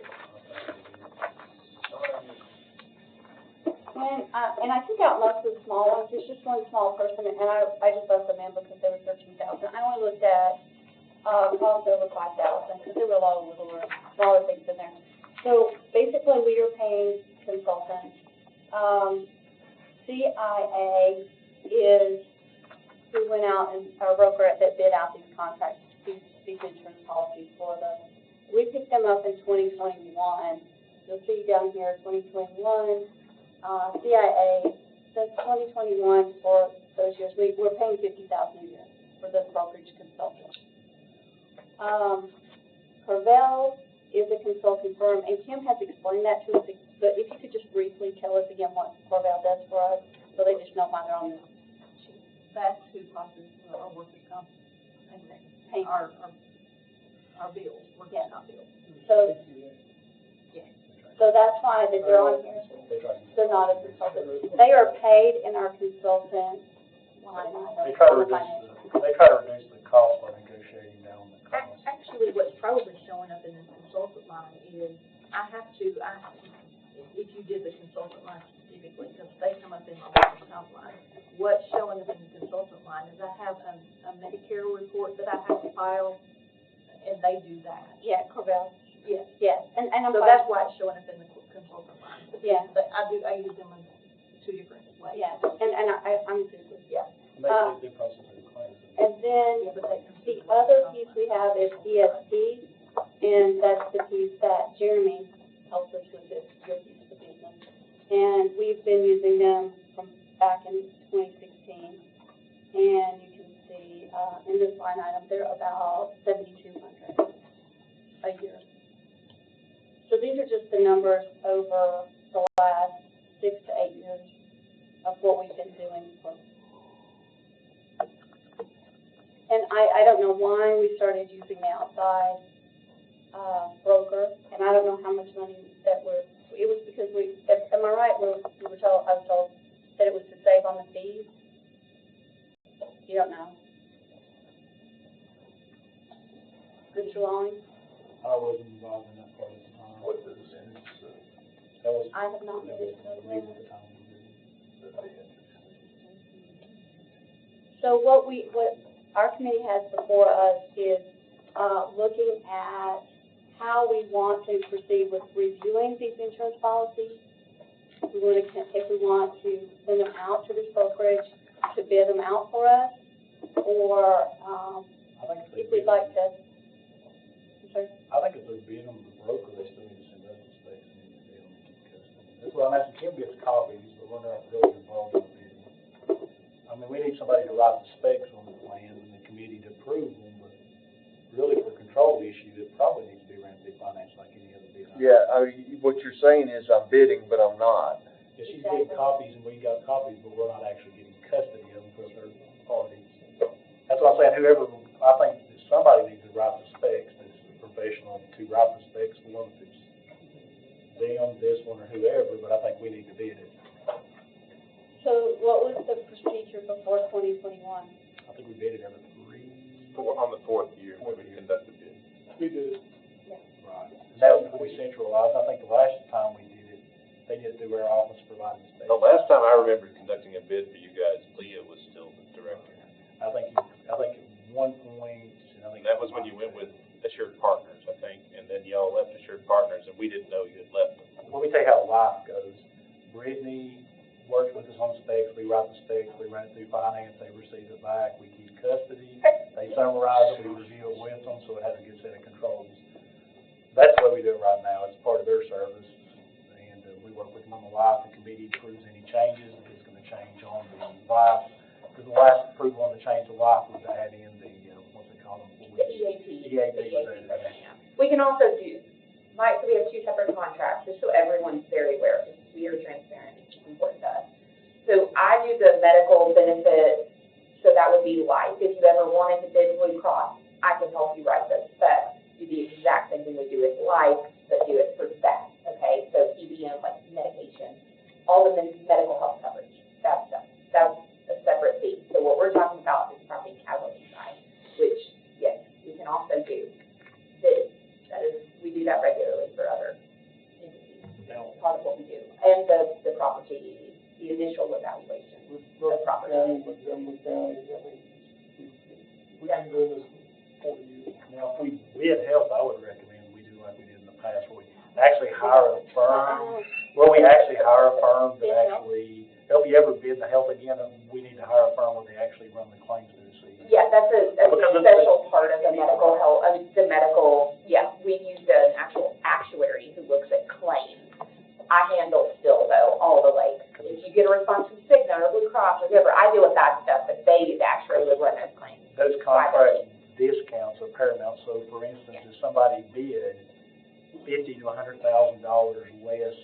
and I took out most of the small ones. There's just one small person, and I just left them in because they were 13,000. I only looked at costs over 5,000 because there were a lot of smaller things in there. So basically, we are paying consultants. CIA is who went out and our broker that bid out these contracts, these insurance policies for them. We picked them up in 2021. You'll see down here 2021. CIA, since 2021 for those years, we're paying $50,000 a year for the brokerage consultant. Carvel is a consulting firm, and Kim has explained that to us but if you could just briefly tell us again what Corval does for us, so they just know why they're on this sheet. That's who processes our workers' comp payment, our bills, workers' comp bills. So, Yeah. so that's why that they're on here. They're not a consultant. They are paid in our consultant line item. They try to reduce the cost by negotiating down the cost. Actually, what's probably showing up in the consultant line is, if you did the consultant line specifically, because they come up in my workers' comp line, what's showing up in the consultant line is I have a Medicare report that I have to file, and they do that. Yeah, Corval. Yes. Yes, and I'm So fine. that's why it's showing up in the consultant line. Yeah. But I use them in two different ways. Yeah, and I'm good with, yeah. They process the claims. And then Yeah, but they the other piece we have is ESP, and that's the piece that Jeremy helps us with, this your piece of the business. And we've been using them from back in 2016, and you can see, in this line item, they're about $7,200 a year. So these are just the numbers over the last 6 to 8 years of what we've been doing for. And I don't know why we started using the outside broker, and I don't know how much money that it was because am I right, I was told that it was to save on the fees? You don't know? Mr. Long? I wasn't involved in that part of the time. What does it That was, I have not that been. was me at the time. So what our committee has before us is looking at how we want to proceed with reviewing these insurance policies. If we want to send them out to this brokerage to bid them out for us, or if we'd like to. I'm sorry? I think if they're bidding them to the broker, they still need to send us the specs and need to bid them and keep custom. That's why I'm asking Kim gets copies, but we're not really involved in the bidding. I mean, we need somebody to write the specs on the plans and the committee to approve them, but really for control issue, it probably needs to be ran through finance like any other bid. Yeah, what you're saying is I'm bidding, but I'm not. Yeah, she's getting copies and we got copies, but we're not actually getting custody of them for third parties. That's what I'm saying, I think that somebody needs to write the specs, that's professional to write the specs, we know if it's them, this one, or whoever, but I think we need to bid it. So what was the procedure before 2021? I think we bid it every On the fourth year, we conducted bid. We did it. Yeah. Right. And that was pretty centralized. I think the last time we did it, they did it through our office providing space. The last time I remember conducting a bid for you guys, Leah was still the director. I think at one point, And that was when you went with Assured Partners, I think, and then y'all left Assured Partners, and we didn't know you had left them. let me tell you how life goes. Brittany works with us on specs, we write the specs, we run it through finance, they receive it back, we keep custody, they summarize it, we review it with them, so it has a good set of controls. That's the way we do it right now, it's part of their service, and we work with them on the life, the committee approves any changes, if it's gonna change on the life, because the last approval on the change of life was to add in the, what's it called? The EAP. EAP. We can also do, Mike, so we have two separate contracts, just so everyone's very aware, because we are transparent, it's important to us. So I do the medical benefit, so that would be life. If you ever wanted to bid Blue Cross, I can help you write those specs. Do the exact same thing we do with life, but do it for that, okay? So PBM, like medication, all the medical health coverage, that's a separate fee. So what we're talking about is property casualty side, which, yes, we can also do. We do that regularly for other entities. That's part of what we do. And the property, the initial evaluation of property. We've been doing this for 40 years. Now, if we bid health, I would recommend we do like we did in the past, where we actually hire a firm, that actually, if you ever bid the health again, we need to hire a firm where they actually run the claims through the city. Yeah, that's a special part of the medical health, we use an actual actuary who looks at claims. I handle still though, all the if you get a response from Cigna or Blue Cross or whoever, I deal with that stuff, but they actually would run those claims. Those contract discounts are paramount, so for instance, if somebody bid $50,000 to $100,000 less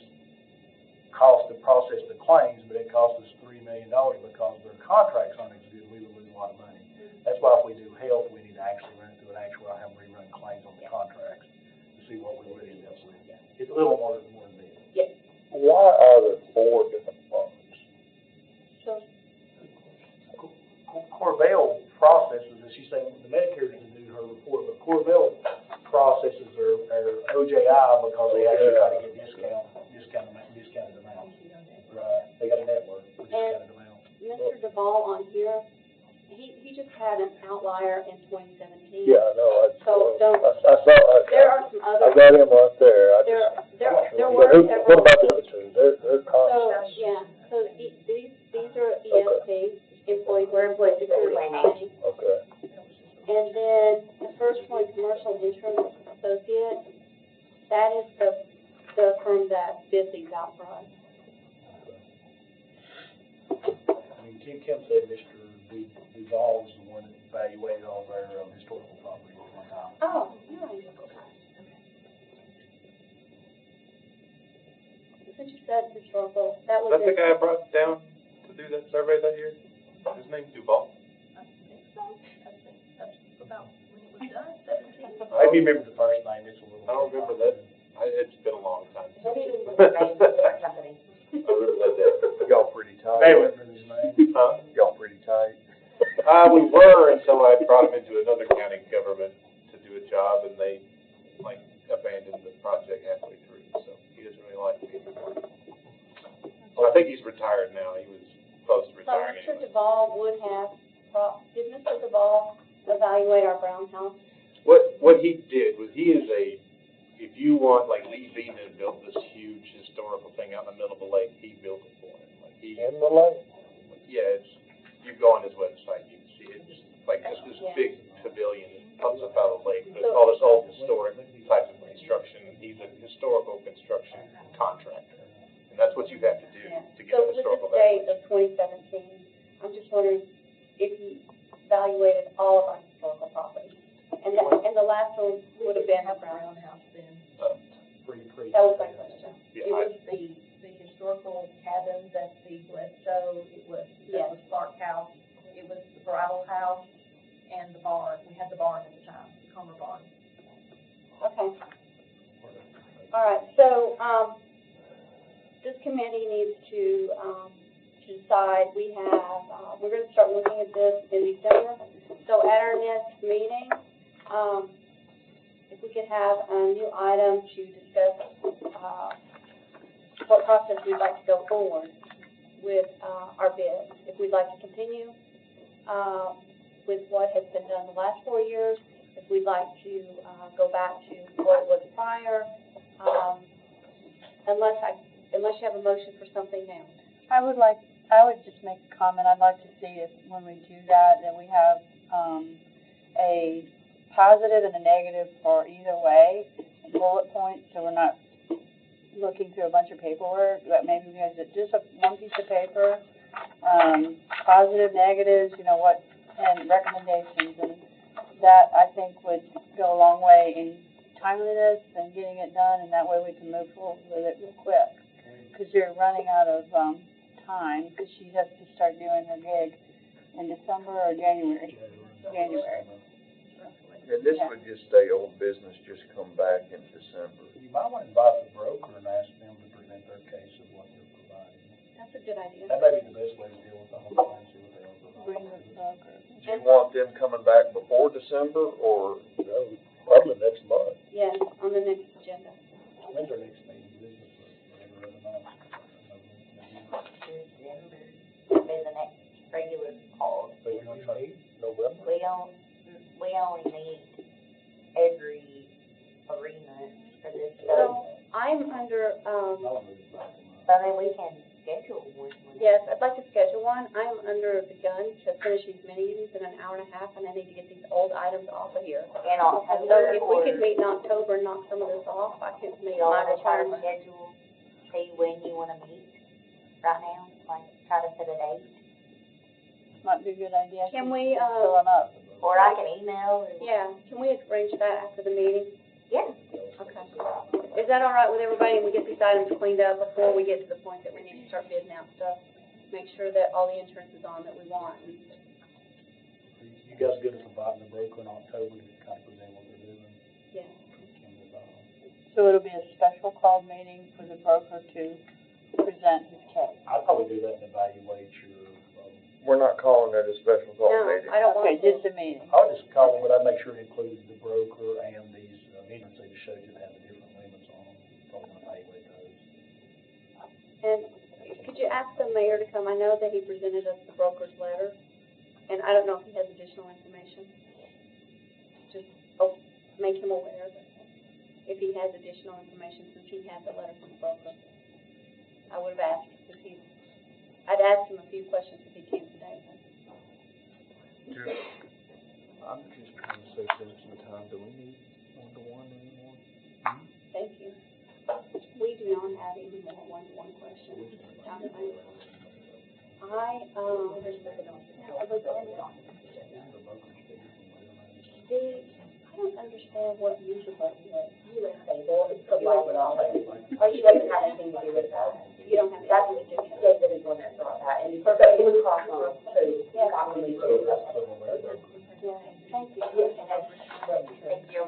cost to process the claims, but it costs us $3 million because their contracts aren't as good, we would lose a lot of money. That's why if we do health, we need to actually run it through an actual, have them rerun claims on the contracts to see what we would end up with. It's a little more than this. Yes. Why are there 4 different funds? So, Corvell processes, as she's saying, the Medicare didn't do her report, but Corvell processes are OJI because they actually try to get discounted amounts. Right, they got a network for discounted amounts. Mr. Duvall on here, he just had an outlier in 2017. Yeah, I know, So don't, I saw, there are some I other, got him right there. there But were who, several. what about the other 2? They're So, contracts. yeah, so these are ESP, employees, we're employee security planning. Okay. And then the first one, commercial insurance associate, that is the firm that bids these out for us. I mean, Kim said Mr. Duvall was the one that evaluated all of our historical property at one time. Oh, nice. Since you said historical, that was Is that the it. guy I brought down to do that survey that year? His name's Duval. I think so. I think that's about when it was done, 17. I remember the first name, it's a little. I don't remember that. It's been a long time. What do you mean, our company? I remember that day. Y'all pretty tight. They remember his name. Huh? Y'all pretty tight. We were until I brought him into another county government to do a job, and they, like, abandoned the project halfway through, so he doesn't really like me anymore. Well, I think he's retired now. He was close to So retiring Mr. anyway. Duvall would have, did Mr. Duvall evaluate our Brown house? What he did was, he is if you want, like, Lee Beaman built this huge historical thing out in the middle of the lake, he built it for him. Like, In the lake? yeah, you go on his website, you can see it. It's like just this Yeah. big pavilion that comes up out of the lake, but it's all this old historic type of construction, and he's a historical construction contractor. And that's what you have to do Yeah. to get So a with this historical date evaluation. of 2017, I'm just wondering if he evaluated all of our historical properties. And the last one would have been our Brown house. House then. That was my question. Yeah, It was the historical cabins at the Bledsoe, that was Clark House, it was the Bridal House, and the barn. We had the barn at the time, the Comer Barn. Okay. All right, so, this committee needs to decide, we're gonna start looking at this in December. So at our next meeting, if we could have a new item to discuss, what process we'd like to go forward with, our bids. If we'd like to continue, with what has been done the last 4 years, if we'd like to, go back to what was prior, unless you have a motion for something now. I would just make a comment, I'd like to see if, when we do that we have, a positive and a negative for either way, bullet points, so we're not looking through a bunch of paperwork, but maybe we have just one piece of paper, positive, negatives, and recommendations, and that, I think, would go a long way in timeliness and getting it done, and that way we can move forward with it real quick. Because you're running out of, time, because she has to start doing her gig in December or January. January. And this would just stay old business, just come back in December. You might want to invite the broker and ask them to present their case of what they're providing. That's a good idea. That may be the best way to deal with the whole thing, see what they are providing. Bring the broker. Do you want them coming back before December, or? No, probably next month. Yes, on the next agenda. When's our next meeting? Business or every other month? Will be the next regular call. But you're gonna try November? We only meet every 3 months for this stuff. So, I'm under, I'll move it back a month. So then we can schedule one. yes, I'd like to schedule one. I am under the gun to finish these meetings in an hour and a half, and I need to get these old items off of here. In So October, if we could meet in October and knock some of this off, I could meet y'all my wanna try to retirement. schedule, see when you wanna meet right now, like try to set a date. Might be a good idea. Can we, Fill them up. Or I can email or. yeah, can we arrange that after the meeting? Yeah. Okay. Is that all right with everybody, and we get these items cleaned up before we get to the point that we need to start bidding out stuff? Make sure that all the insurance is on that we want, and You guys good at providing the broker in October to kind of present what they're doing? yeah. Can we buy them? So it'll be a special call meeting for the broker to present his case. I'd probably do that and evaluate your, We're not calling it a special call No, meeting. I don't want Okay, to. just a meeting. I would just call them, but I'd make sure it included the broker and these, meetings they just showed you that have the different limits on them. Probably gonna evaluate those. And could you ask the mayor to come? I know that he presented us the broker's letter, and I don't know if he has additional information. Just, make him aware that if he has additional information, since he had the letter from the broker. I would have asked, because I'd asked him a few questions if he came today, but. I'm just trying to save them some time. Do we need one-to-one anymore? Thank you. We do not have any more one-to-one questions. I don't understand what user button is. USA, well, it's the light office. Or you doesn't have anything to do with that. You don't have That's anything to do with it. David is one that brought that, and for the Blue Cross one, so Yeah. probably. Yeah, thank you. Thank you.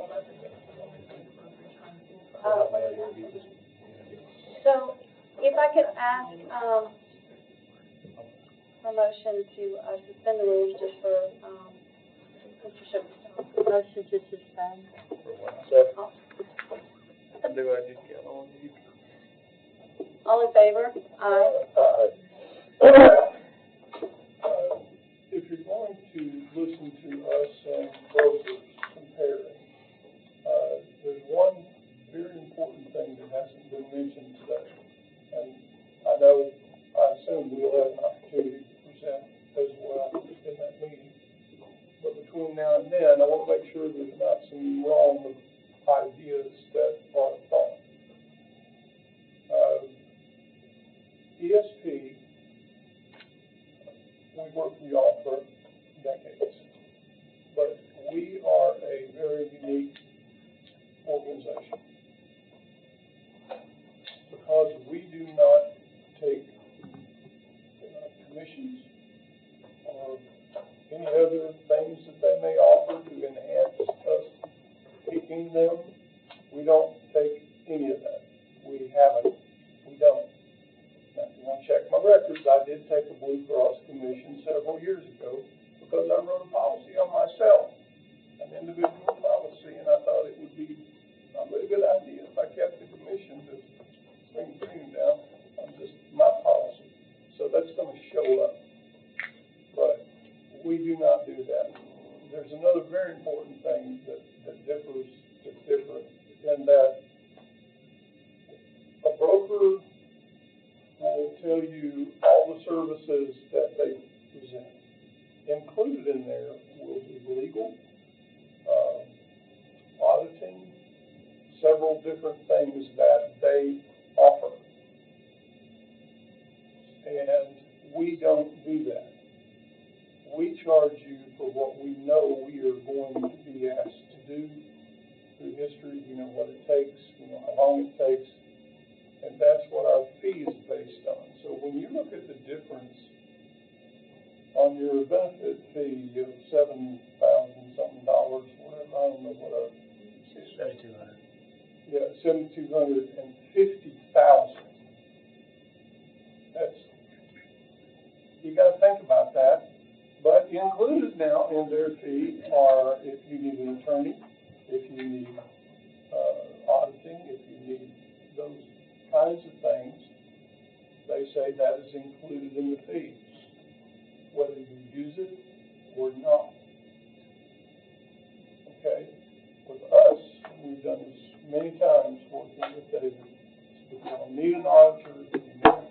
So, if I could ask, for motion to, suspend the rules just for, Mr. Sugar. Motion to suspend. Do I just get on you? All in favor? Aye. If you're going to listen to us and brokers comparing, there's one very important thing that hasn't been mentioned today. And I assume we'll have an opportunity to present as well in that meeting. But between now and then, I want to make sure there's not some wrong ideas that are thought. ESP, we've worked with y'all for decades, but we are a very unique organization because we do not take commissions or any other things that they may offer to enhance us picking them. We don't take any of that. We haven't. We don't. Now, if you want to check my records, I did take a Blue Cross commission several years ago because I wrote a policy on myself, an individual policy, and I thought it would be a really good idea if I kept the commission to bring the premium down on just my policy. So that's going to show up. But we do not do that. There's another very important thing that differs, that's different, in that a broker will tell you all the services that they present. Included in there will be legal, auditing, several different things that they offer. And we don't do that. We charge you for what we know we are going to be asked to do through history. We know what it takes, we know how long it takes, and that's what our fee is based on. So when you look at the difference on your benefit fee of $7,000 something, whatever, I don't know what our. $7,200. Yeah, $7,200 and $50,000. That's, you got to think about that. But included now in their fee are if you need an attorney, if you need auditing, if you need those kinds of things, they say that is included in the fee, whether you use it or not. Okay? With us, we've done this many times working with David. If you don't need an auditor, if you need an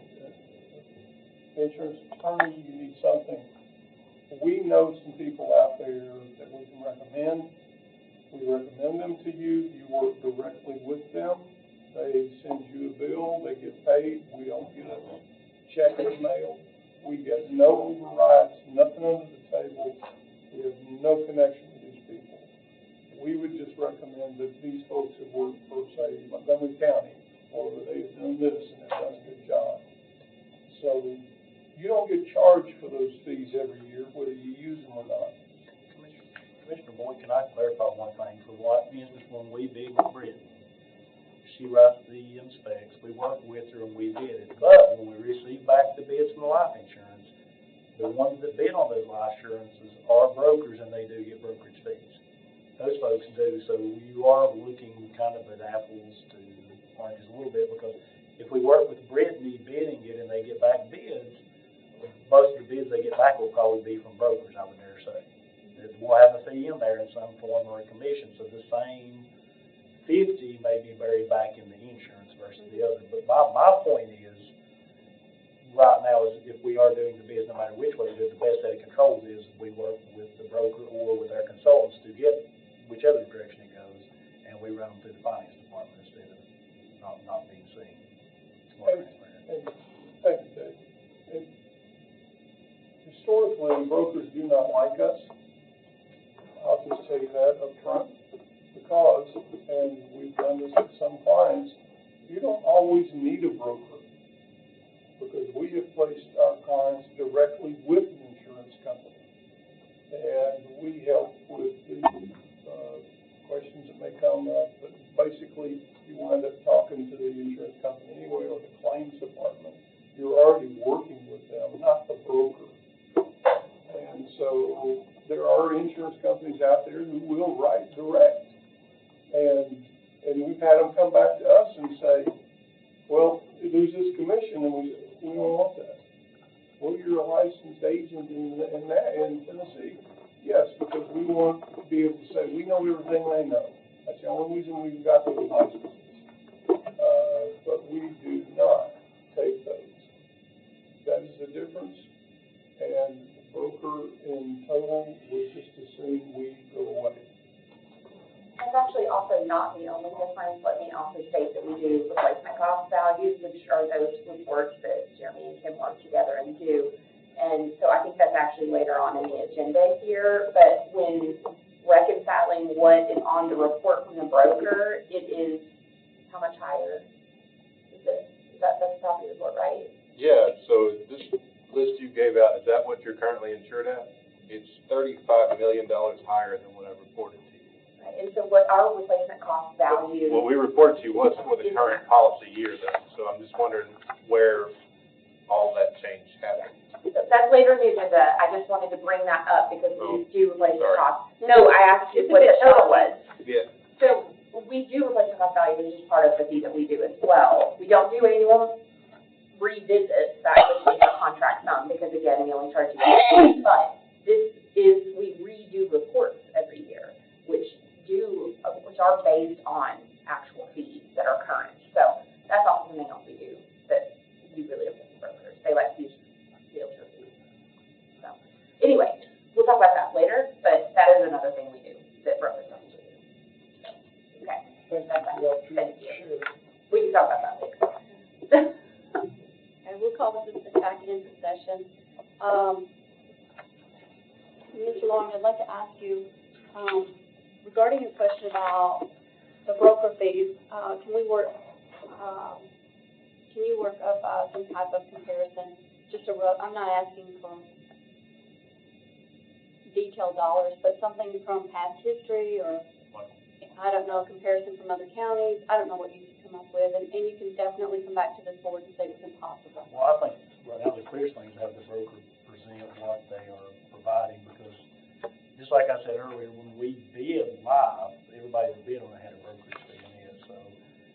insurance attorney, you need something. We know some people out there that we can recommend. We recommend them to you. You work directly with them. They send you a bill. They get paid. We don't get a check in the mail. We get no overrides, nothing under the table. We have no connection with these people. We would just recommend that these folks have worked for, say, Montgomery County, or they've done this and have done a good job. So you don't get charged for those fees every year, whether you use them or not. Commissioner Boyd, can I clarify one thing? For what instance, when we bid with Brittany, she writes the specs, we work with her and we bid it. But when we receive back the bids from the life insurance, the ones that bid on those life insurances are brokers and they do get brokerage fees. Those folks do, so you are looking kind of at apples to oranges a little bit, because if we work with Brittany bidding it and they get back bids, most of the bids they get back will probably be from brokers, I would dare say. We'll have a fee in there in some form or a commission, so the same 50 may be buried back in the insurance versus the other. But my point is, right now, is if we are doing the bids, no matter which way we do it, the best set of controls is we work with the broker or with our consultants to get whichever direction it goes, and we run them through the finance department instead of not being seen. It's more transparent. Thank you, Dave. Historically, brokers do not like us. I'll just tell you that up front, because, and we've done this with some clients, you don't always need a broker, because we have placed our clients directly with an insurance company, and we help with the questions that may come up, but basically you wind up talking to the insurance company anyway, or the claims department. You're already working with them, not the broker. And so there are insurance companies out there who will write direct. And we've had them come back to us and say, well, there's this commission, and we don't want that. Well, you're a licensed agent in Tennessee. Yes, because we want to be able to say, we know everything they know. That's the only reason we've got those licenses. But we do not take those. That is the difference. And the broker in total would just assume we go away. That's actually also not the only difference. Let me also state that we do replacement cost values, which are those reports that Jeremy and Kim work together and do. And so I think that's actually later on in the agenda here. But when reconciling what is on the report from the broker, it is how much higher? That's the property report, right? Yeah, so this list you gave out, is that what you're currently insured at? It's $35 million higher than what I reported to you. Right. And so what our replacement cost value? What we reported to you was for the current policy year, though. So I'm just wondering where all that change happened. That's later in the agenda. I just wanted to bring that up because we do replacement cost. Mm-hmm. No, I asked you what the total was. Yeah. So we do replacement cost value, which is part of the fee that we do as well. We don't do annual revisits, that would be a contract sum, because again, we only charge you $1. But this is, we redo reports every year, which are based on actual fees that are current. So that's also something else we do that we really don't get from brokers. They like to use realtor fees. So anyway, we'll talk about that later, but that is another thing we do that brokers don't do. So, okay. Thank you. We can talk about that later. And we'll call this a back into session. Mr. Long, I'd like to ask you, regarding your question about the broker fees, can you work up some type of comparison? Just a rough, I'm not asking for detailed dollars, but something from past history, or I don't know, a comparison from other counties. I don't know what you can come up with, and you can definitely come back to this board and say it's impossible. Well, I think right now the clearest thing is have the broker present what they are providing, because just like I said earlier, when we bid live, everybody that bid on it had a brokerage fee in it. So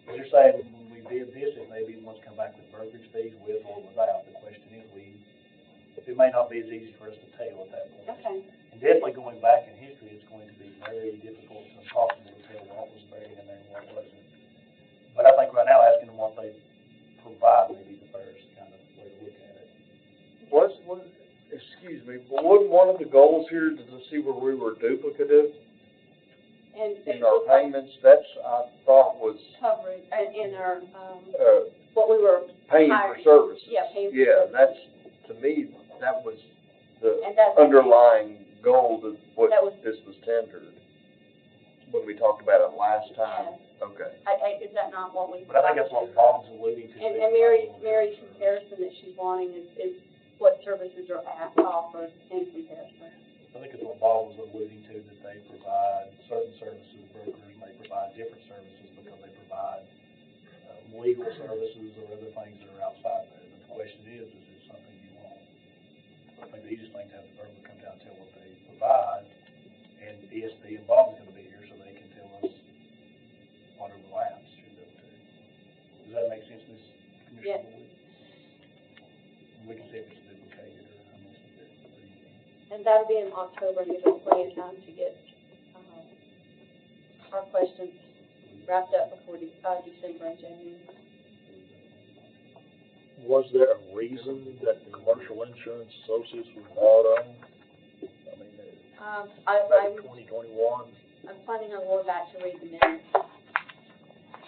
as you're saying, when we bid this, it may be ones come back with brokerage fees with or without. The question is, it may not be as easy for us to tell at that point. Okay. And definitely going back in history, it's going to be very difficult to impossible to tell what was buried in there and what wasn't. But I think right now asking them what they provide may be the first kind of way to look at it. Excuse me, but wasn't one of the goals here to see where we were duplicative in our payments? That's, I thought, was Coverage, in our, what we were paying for services. Yeah, paying for services. That's, to me, that was the underlying goal of what this was tendered. when we talked about it last time? Okay. Is that not what we? But I think that's what Bob's alluding to. And Mary's comparison that she's wanting is what services are offered in comparison. I think it's what Bob was alluding to, that they provide certain services, brokers may provide different services because they provide legal services or other things that are outside there. But the question is it something you want? I think the easiest thing to have the broker come down and tell what they provide, and ESP and Bob's gonna be here so they can tell us what overlaps should go to. Does that make sense, Ms. Commissioner? Yes. We can see if it's duplicated or unnecessary. And that'll be in October, and give us plenty of time to get, our questions wrapped up before December and January. Was there a reason that the commercial insurance associates was brought on? I mean, back in 2021? I'm planning on going back to read the minutes.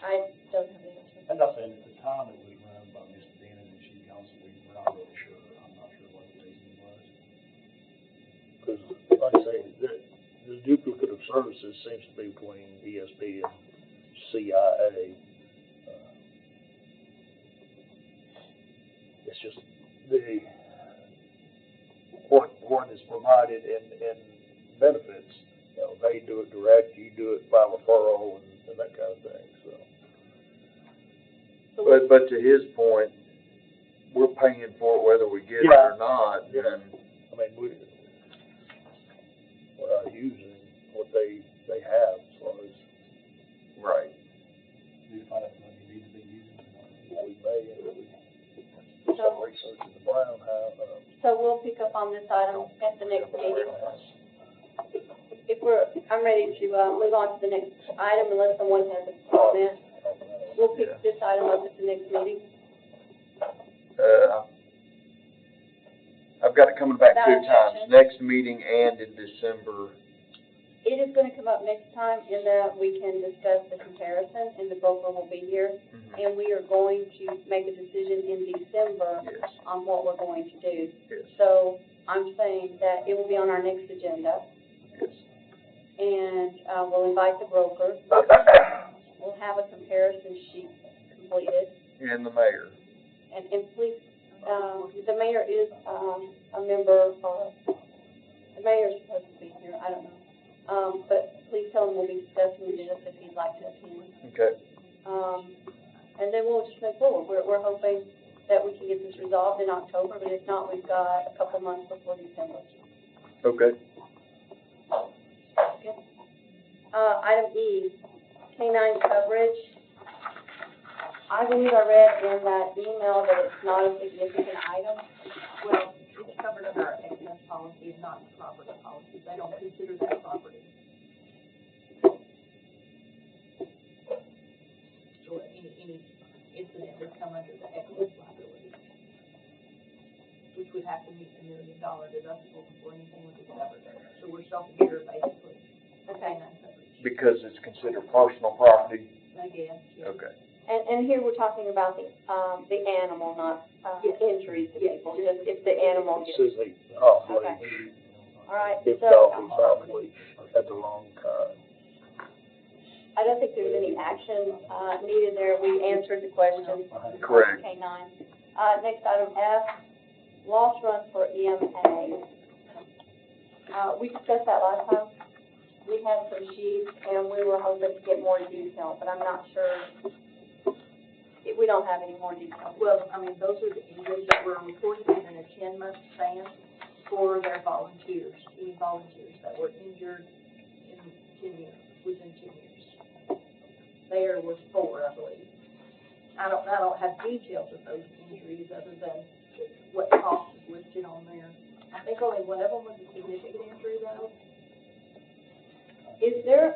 I don't have the answer. And I'm saying at the time it was run by Ms. Bennett and she also, we were not really sure. I'm not sure what the reason was. Because, like I say, the duplicate of services seems to be between ESP and CIA. It's just what is provided in benefits. You know, they do it direct, you do it by referral and that kind of thing, so. But to his point, we're paying for it whether we get it or not, and. I mean, we're not using what they have as far as. Right. You find out what you need to be using. We may, some research in the Brown House. So we'll pick up on this item at the next meeting. I'm ready to, move on to the next item unless someone has a comment. We'll pick this item up at the next meeting. I've got it coming back 2 times, next meeting and in December. It is gonna come up next time in that we can discuss the comparison and the broker will be here. Mm-hmm. And we are going to make a decision in December Yes. on what we're going to do. Yes. So I'm saying that it will be on our next agenda. Yes. And, we'll invite the broker. We'll have a comparison sheet completed. And the mayor. And please, the mayor is, a member, the mayor is supposed to be here, I don't know. But please tell him we'll be discussing this if he'd like to attend. Okay. And then we'll just move forward. We're hoping that we can get this resolved in October, but if not, we've got a couple months before December. Okay. Okay. Item E, K-9 coverage. I believe I read in that email that it's not a significant item. Well, it's covered under our excess policy and not the property policy. They don't consider that property. So any incident would come under the excess liability, which would have to meet the $1 million deductible before anything would be covered. So we're self-insured basically. Okay. Because it's considered personal property? I guess, yeah. Okay. And here we're talking about the animal, not, Yes. injuries to people, just if the animal gets. Says he, oh, Okay. All right, if so, dog is probably at the wrong time. I don't think there's any action, needed there. We answered the question. Correct. K-9. Next item F, loss run for EMA. We discussed that last time. We had some sheets and we were hoping to get more detail, but I'm not sure. We don't have any more detail. Well, I mean, those are the injuries that were reported in a 10-month span for their volunteers, any volunteers that were injured in 10 years, within 10 years. There was 4, I believe. I don't have details of those injuries other than what cost is listed on there. I think only one of them was a significant injury though. Is there,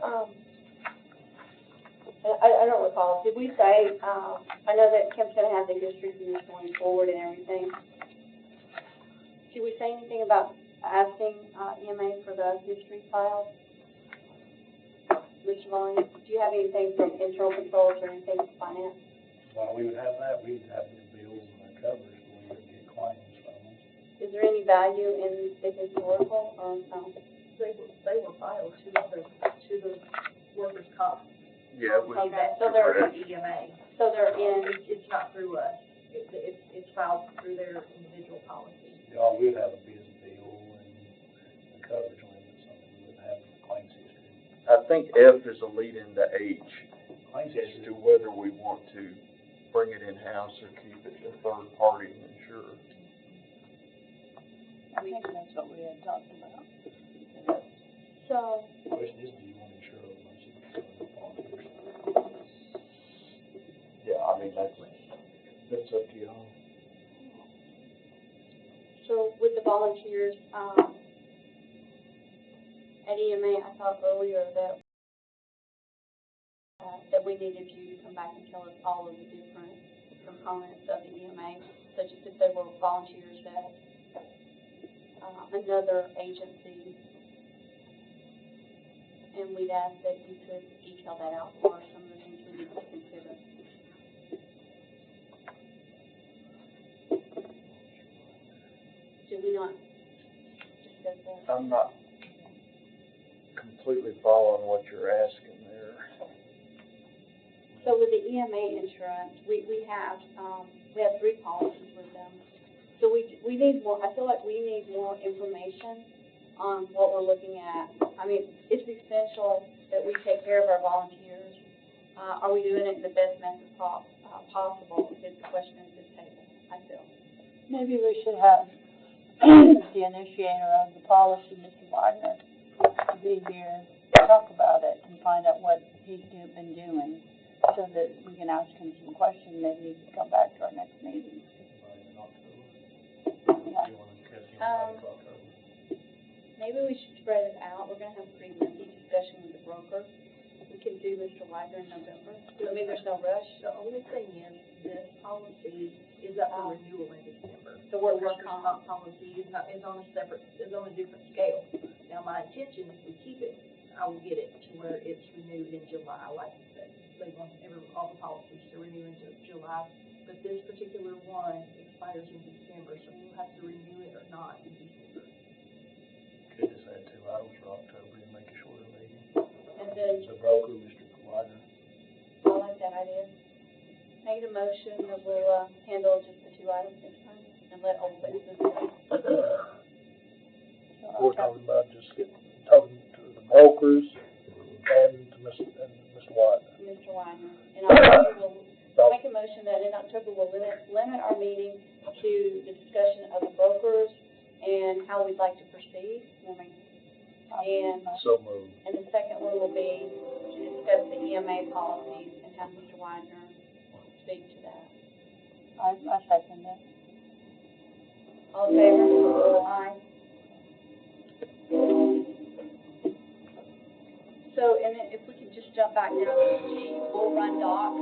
I don't recall, did we say, I know that Kim's gonna have the history from this going forward and everything. Did we say anything about asking, EMA for the history file? Mr. Vaughn, do you have anything from internal controls or anything from finance? Well, we would have that, we would have the bills and the coverage, we would get claims from them. Is there any value in the historical or no? They were filed to the workers' comp. Yeah, it was. Okay, So they're through EMA. So they're in, It's not through us. It's filed through their individual policy. Y'all would have a business deal and coverage limits, so we wouldn't have claims history. I think F is a lead into H, Claims as history. to whether we want to bring it in-house or keep it a third party insurer. I think that's what we had talked about. so, The question is, do you want to insure a bunch of volunteers? Yeah, I mean, that's up to y'all. so with the volunteers, at EMA, I thought earlier that we needed you to come back and tell us all of the different components of the EMA, such as if they were volunteers at, another agency. And we'd ask that you could detail that out for us, some of the things we need to consider. Did we not discuss that? I'm not completely following what you're asking there. So with the EMA insurance, we have 3 policies with them. So we need more, I feel like we need more information on what we're looking at. I mean, it's essential that we take care of our volunteers. Are we doing it in the best method possible is the question at this table, I feel. Maybe we should have the initiator of the policy, Mr. Wagner, to be here to talk about it and find out what he's been doing, so that we can ask him some questions. Maybe he can come back to our next meeting. Yeah. Maybe we should spread it out. We're gonna have a pretty lengthy discussion with the broker. We can do Mr. Wagner in November. I mean, there's no rush. The only thing is, this policy is up for renewal in December. The The workers' workers' comp policy is on a different scale. Now, my intention is to keep it, I will get it to where it's renewed in July, like they want all the policies to renew in July. But this particular one expires in December, so we'll have to renew it or not in December. Could just add 2 items for October and make a shorter meeting. And then, The broker, Mr. Wagner. I like that idea. Make a motion that we'll, handle just the 2 items next time and let old business go. We're talking about just talking to the brokers and to Mr. White. Mr. Wagner. In October, we'll make a motion that in October we'll limit our meeting to the discussion of the brokers and how we'd like to proceed. And So moved. And the second one will be to discuss the EMA policies and have Mr. Widener speak to that. I second that. All in favor? Aye. So, and then if we could just jump back down to G, Bull Run Dock.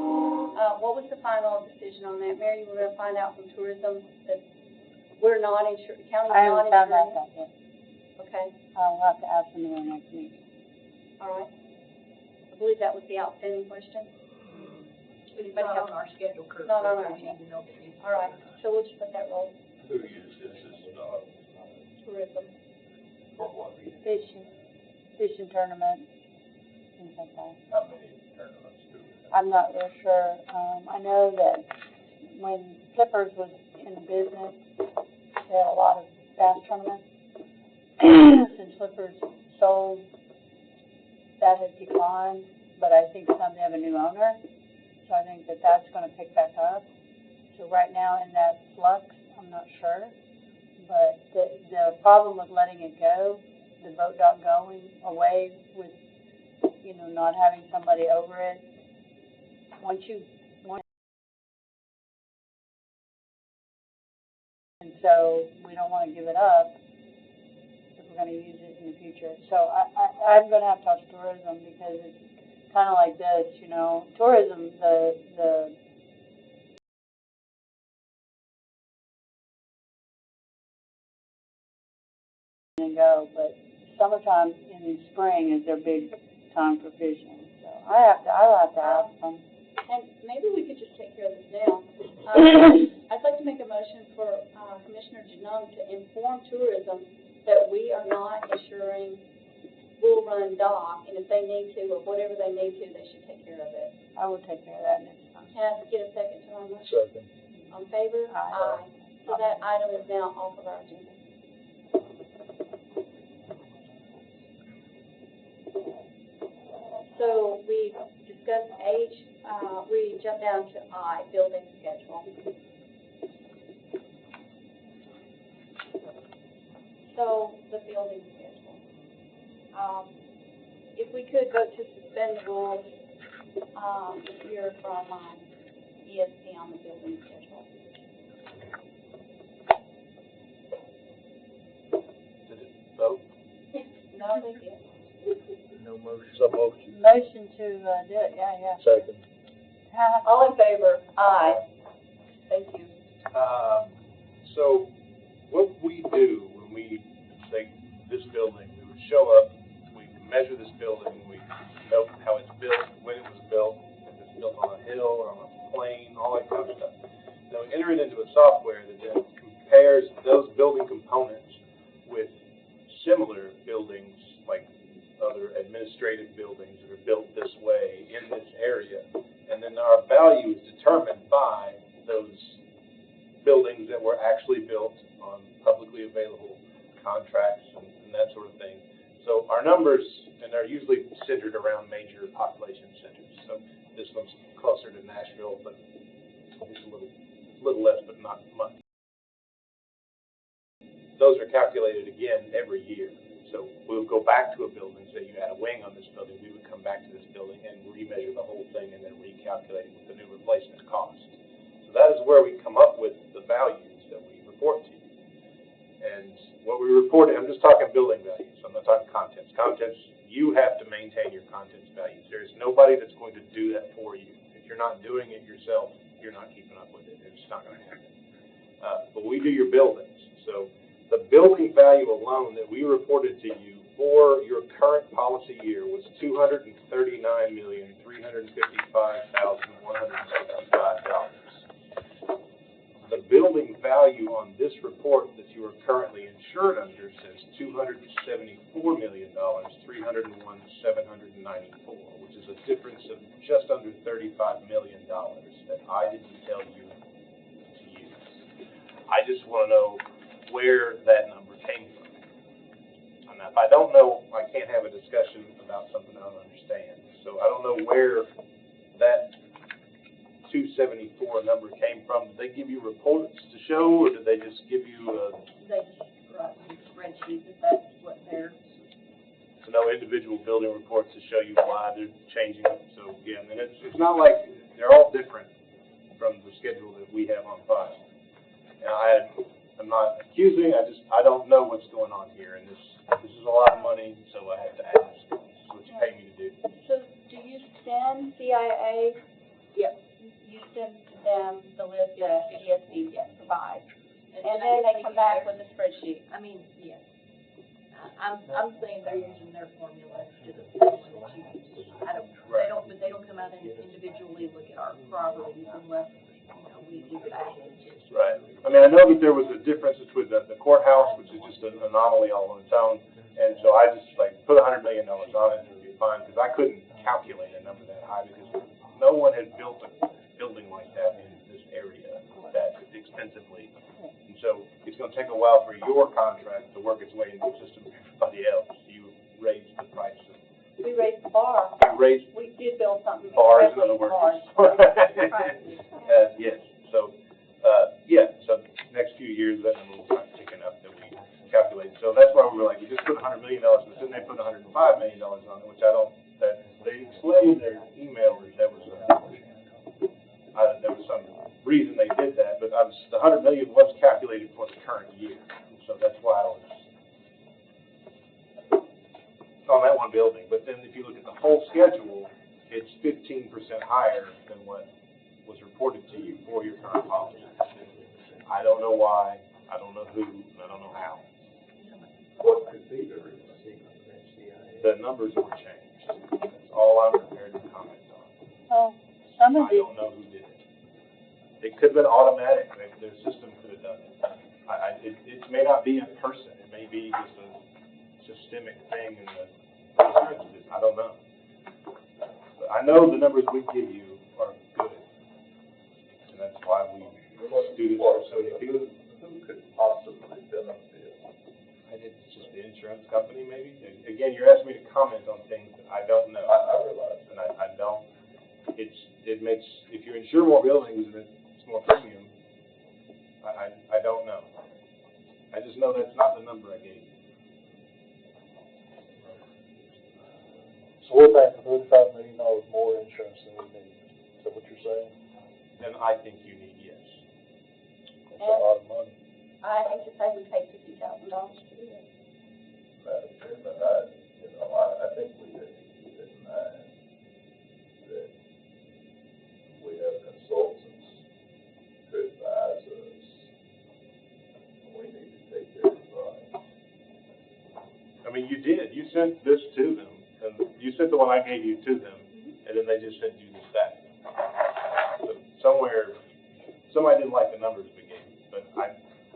What was the final decision on that? Mary, we're gonna find out from tourism that we're not insured, county's I not haven't found insured. that yet. Okay, I'll have to ask them in our next meeting. all right. I believe that was the outstanding question. It's not on our schedule curve. Not on our We need to know that it's- All right, so we'll just let that roll. Who uses this dog Tourism. for what reason? Fishing tournaments, things like that. How many tournaments do we have? I'm not real sure. I know that when Clippers was in business, they had a lot of bass tournaments. Since Clippers sold, that has declined, but I think some, they have a new owner, so I think that that's gonna pick back up. So right now in that flux, I'm not sure, but the problem with letting it go, the boat dock going away with, not having somebody over it, and so we don't wanna give it up if we're gonna use it in the future. So I'm gonna have to talk to tourism, because it's kinda like this, tourism, the and go, but summertime in the spring is their big time for fishing. So I'll have to ask them. And maybe we could just take care of this now. I'd like to make a motion for, Commissioner Janung to inform tourism that we are not insuring Bull Run dock, and if they need to, or whatever they need to, they should take care of it. I will take care of that next time. Can I get a second to our motion? Second. On favor? Aye. So that item is now off of our agenda. So we discussed H, we jumped down to I, building schedule. So the building schedule. If we could vote to suspend the rules, here from, ESP on the building schedule. Did it vote? No, they did. No motion. So motion. Motion to, do it, yeah. Second. All in favor? Aye. Thank you. So what we do when we say this building, we would show up, we measure this building, we note how it's built, when it was built, if it's built on a hill or on a plain, all that kind of stuff. Then we enter it into a software that then compares those building components with similar buildings, like other administrative buildings that are built this way in this area. And then our value is determined by those buildings that were actually built on publicly available contracts and that sort of thing. So our numbers, and they're usually centered around major population centers. So this one's closer to Nashville, but it's a little less, but not much. Those are calculated again every year. So we'll go back to a building, say you had a wing on this building, we would come back to this building and remeasure the whole thing and then recalculate with the new replacement cost. So that is where we come up with the values that we report to you. And what we report, I'm just talking building values, I'm not talking contents. Contents, you have to maintain your contents values. There's nobody that's going to do that for you. If you're not doing it yourself, you're not keeping up with it. It's not going to happen. But we do your buildings. So the building value alone that we reported to you for your current policy year was $239,355,165. The building value on this report that you are currently insured under says $274,301,794, which is a difference of just under $35 million that I didn't tell you to use. I just want to know where that number came from. And if I don't know, I can't have a discussion about something I don't understand. So I don't know where that 274 number came from. Did they give you reports to show, or did they just give you a... They just write a spreadsheet that that's what they're. So no individual building reports to show you why they're changing it. So yeah, and it's not like they're all different from the schedule that we have on file. And I'm not accusing, I don't know what's going on here, and this is a lot of money, so I have to ask. This is what you pay me to do. So do you send CIA? Yep. You send to them the list that ESP provides, and then they come back with a spreadsheet. I mean, yes. I'm saying they're using their formula to the same one that you use. But they don't come out and individually look at our properties unless, we do packages. Right. I mean, I know that there was a difference between the courthouse, which is just an anomaly all on its own, and so I just put $100 million on it and it would be fine, because I couldn't calculate a number that high, because no one had built a building like that in this area that expensively. And so it's going to take a while for your contract to work its way into the system of everybody else. You raised the price. We raised the bar. We did build something. Bars, in other words. Yes. So, so next few years, that number will start ticking up that we calculate. So that's why we were like, we just put $100 million, but then they put $105 million on it, which that they explained in their email that was, there was some reason they did that, but the $100 million was calculated for the current year. So that's why I was on that one building. But then if you look at the whole schedule, it's 15% higher than what was reported to you for your current policy. I don't know why, I don't know who, I don't know how. What could be the reason? The numbers were changed. That's all I'm prepared to comment on. Well, some of I don't know who did it. It could have been automatic. Their system could have done it. It may not be in person. It may be just a systemic thing in the insurance is. I don't know. But I know the numbers we give you are good. And that's why we do this for so many people. Who could possibly benefit? And it's just the insurance company, maybe. And again, you're asking me to comment on things that I don't know. I realize. And I don't. It makes, if you insure more buildings and it's more premium, I don't know. I just know that's not the number I gave you. So we're paying for $35 million more insurance than we need. Is that what you're saying? And I think you need, yes. That's a lot of money. I hate to say we paid $50,000 for this. Madam Chairman, I think we have to keep in mind that we have consultants who advise us, and we need to take their advice. I mean, you did. You sent this to them, and you sent the one I gave you to them, and then they just sent you this back. So somewhere, somebody didn't like the numbers we gave you, but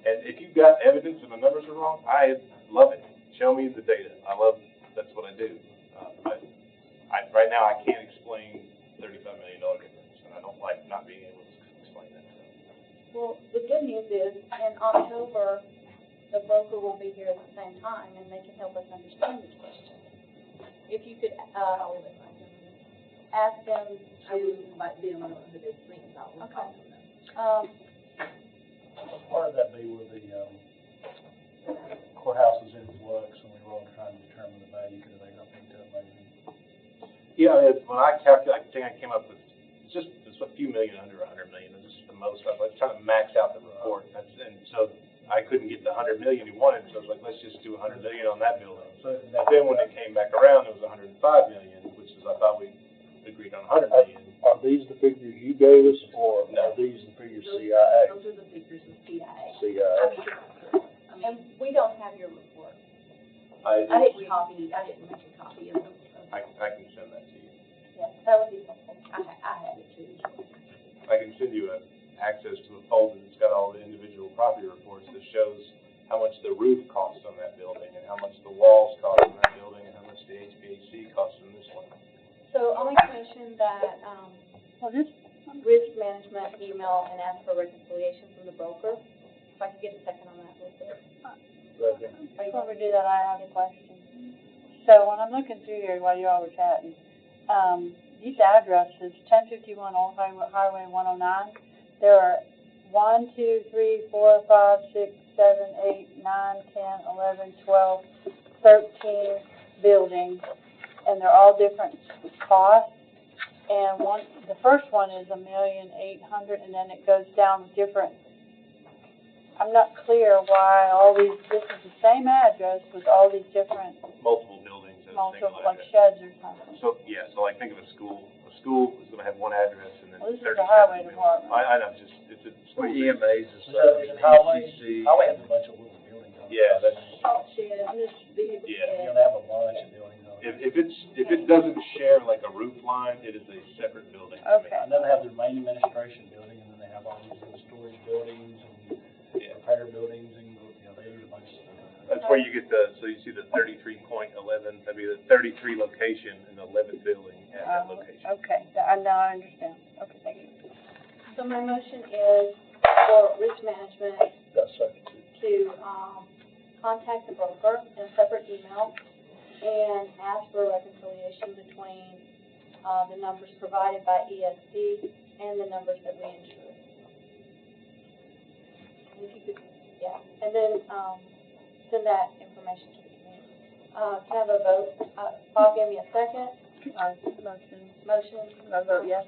and if you've got evidence and the numbers are wrong, I love it. Show me the data. That's what I do. But right now I can't explain $35 million difference, and I don't like not being able to explain that to them. Well, the good news is, in October, the broker will be here at the same time, and they can help us understand this question. If you could, ask them I would to, invite them, I don't know who they've seen, so I'll Okay. call them. Part of that be with the courthouse is in flux, and we were all trying to determine the value, because they don't think that maybe. Yeah, when I calculated, I think I came up with it's a few million under 100 million. It's just the most. I was trying to max out the report, and so I couldn't get the 100 million you wanted. So I was like, let's just do 100 million on that building. So But then when it came back around, it was 105 million, which is I thought we agreed on 100 million. are these the figures you gave us, or No. are these the figures CIA? Those are the figures of CIA. CIA. and we don't have your report. I didn't make a copy of them. I can send that to you. Yes, that would be helpful. I have it too. I can send you access to a folder that's got all the individual property reports that shows how much the roof costs on that building, and how much the walls cost on that building, and how much the HVAC costs on this one. So I'll make a motion that, risk management email and ask for reconciliation from the broker. If I could get a second on that, real quick. Before we do that, I have a question. So when I'm looking through here while you all were chatting, these addresses, 1051 Old Highway 109, there are 1, 2, 3, 4, 5, 6, 7, 8, 9, 10, 11, 12, 13 buildings, and they're all different costs. And the first one is $1,800,000, and then it goes down different. I'm not clear why this is the same address with all these different, Multiple buildings and a single like address. sheds or something. So, yeah, so like think of a school. A school is gonna have one address and then Well, this is 37 the highway buildings. department. I know, it's a Well, school. EMAs and Is stuff, that the highway? ECC. Highway has a bunch of little buildings on it. Yeah, that's, Salt shed, this vehicle Yeah. You're shed. gonna have a bunch of buildings on it. if it doesn't share like a roof line, it is a separate building. to me. Okay. And then they have their main administration building, and then they have all these little storage buildings and Yeah. repair buildings, and, there's a bunch of stuff. That's where you get so you see the 33.11, that'd be the 33 location and the 11th building at that location. Okay, now I understand. Okay, thank you. So my motion is for risk management That's second. to, contact the broker in a separate email and ask for reconciliation between, the numbers provided by ESP and the numbers that we insure. And if you could, yeah, and then, send that information to the community. Can I have a vote? Bob gave me a second. Motion. I vote yes.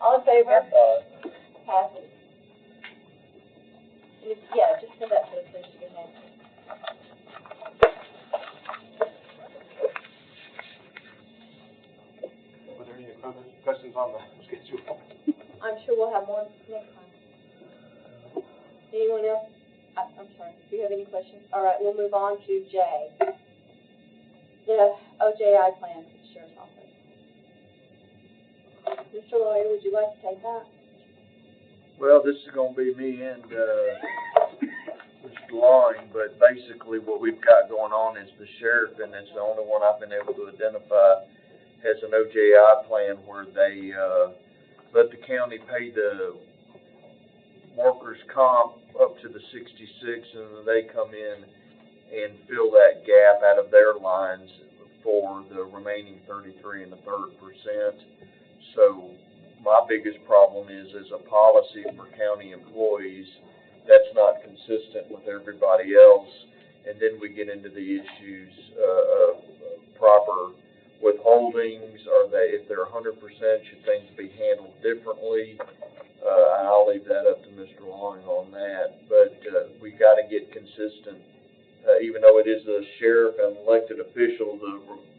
All in favor? Passes. And yeah, just send that to us, please, your name. Were there any further questions on the schedule? I'm sure we'll have more next time. Anyone else? I'm sorry, do you have any questions? All right, we'll move on to J. The OJI plan for the sheriff's office. Mr. Lawyer, would you like to take that? Well, this is gonna be me and, Mr. Line, but basically what we've got going on is the sheriff, and it's the only one I've been able to identify, has an OJI plan where they, let the county pay the workers' comp up to the 66, and then they come in and fill that gap out of their lines for the remaining 33 and the third %. So my biggest problem is, as a policy for county employees, that's not consistent with everybody else. And then we get into the issues of proper withholdings. Are they, if they're 100%, should things be handled differently? And I'll leave that up to Mr. Long on that. But we got to get consistent. Even though it is the sheriff and elected official,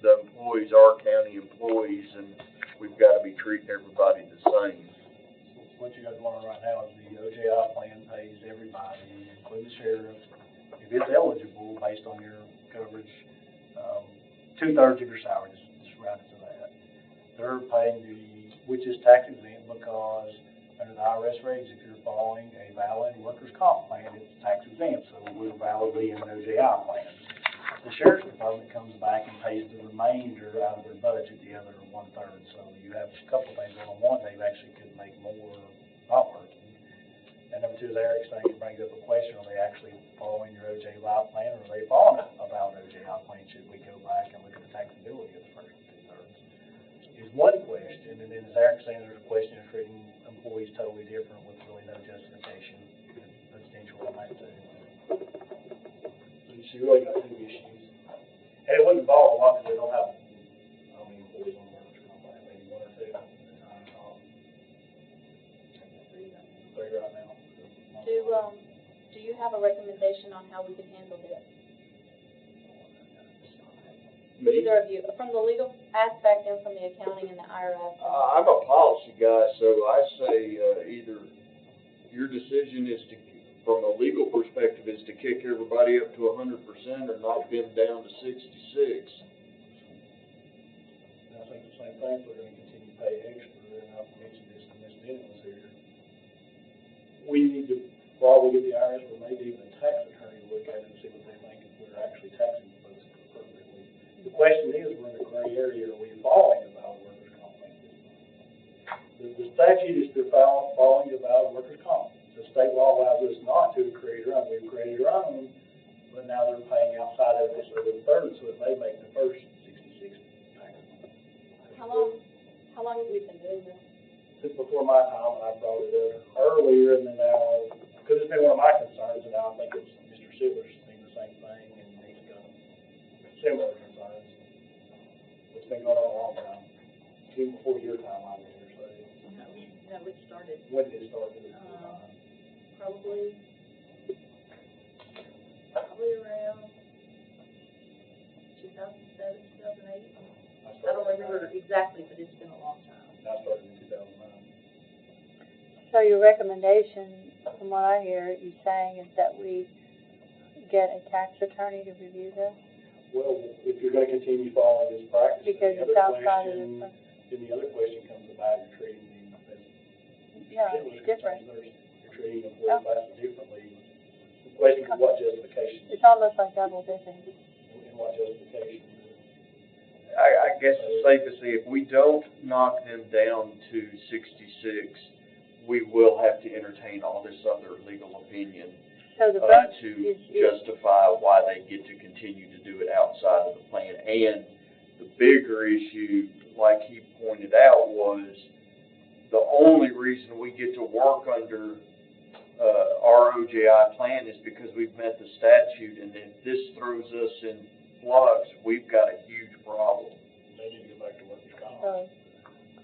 the employees are county employees, and we've got to be treating everybody the same. What you got going on right now is the OJI plan pays everybody, including the sheriff, if it's eligible based on your coverage, 2/3 of your salary, just round it to that. They're paying which is tax exempt, because under the IRS regs, if you're following a valid workers' comp plan, it's tax exempt, so we're validly in an OJI plan. The sheriff's department comes back and pays the remainder out of their budget, the other 1/3. So you have a couple of things going on. One, they actually could make more not working. And number two, as Eric saying, it brings up a question: are they actually following your OJI plan, or are they following a valid OJI plan? Should we go back and look at the taxability of the first 2/3? Is one question. And then as Eric saying, there's a question of treating employees totally different with really no justification potential on that too. So you really got two issues. And it wouldn't involve a lot, because they don't have how many employees on the workers' comp plan, maybe one or two at a time. Three right now. Do you have a recommendation on how we can handle this? Either of you, from the legal aspect and from the accounting and the IRS? I'm a policy guy, so I say either your decision is to, from a legal perspective, is to kick everybody up to 100% or knock them down to 66. And I think the same thing, if we're going to continue to pay extra, and I've mentioned this to Ms. Dennis here, we need to probably get the IRS, or maybe even a tax attorney to look at it and see what they think if we're actually taxing folks appropriately. The question is, we're in a gray area, are we following a valid workers' comp plan? The statute is to following a valid workers' comp. The state law allows us not to create our own. We've created our own, but now they're paying outside of this other third, so it may make the first 66 taxable. How long have we been doing this? Since before my time, and I brought it up earlier, and then now, because it's been one of my concerns, and now I think it's Mr. Silver's seen the same thing, and he's got similar concerns. It's been going on a long time, even before your time, I was here, so. No, it started. When did it start? Probably around 2007, 2008. I don't remember exactly, but it's been a long time. I started in 2009. So your recommendation, from what I hear you saying, is that we get a tax attorney to review this? Well, if you're going to continue following this practice, Because it's outside of this. Then the other question comes about you're treating them as It's different. You're treating employee classes differently. The question is what justification? It's almost like double dipping. And what justification? I guess it's safe to say if we don't knock them down to 66, we will have to entertain all this other legal opinion So the to justify why they get to continue to do it outside of the plan. And the bigger issue, like he pointed out, was the only reason we get to work under our OJI plan is because we've met the statute, and if this throws us in flux, we've got a huge problem. They need to go back to workers' comp. So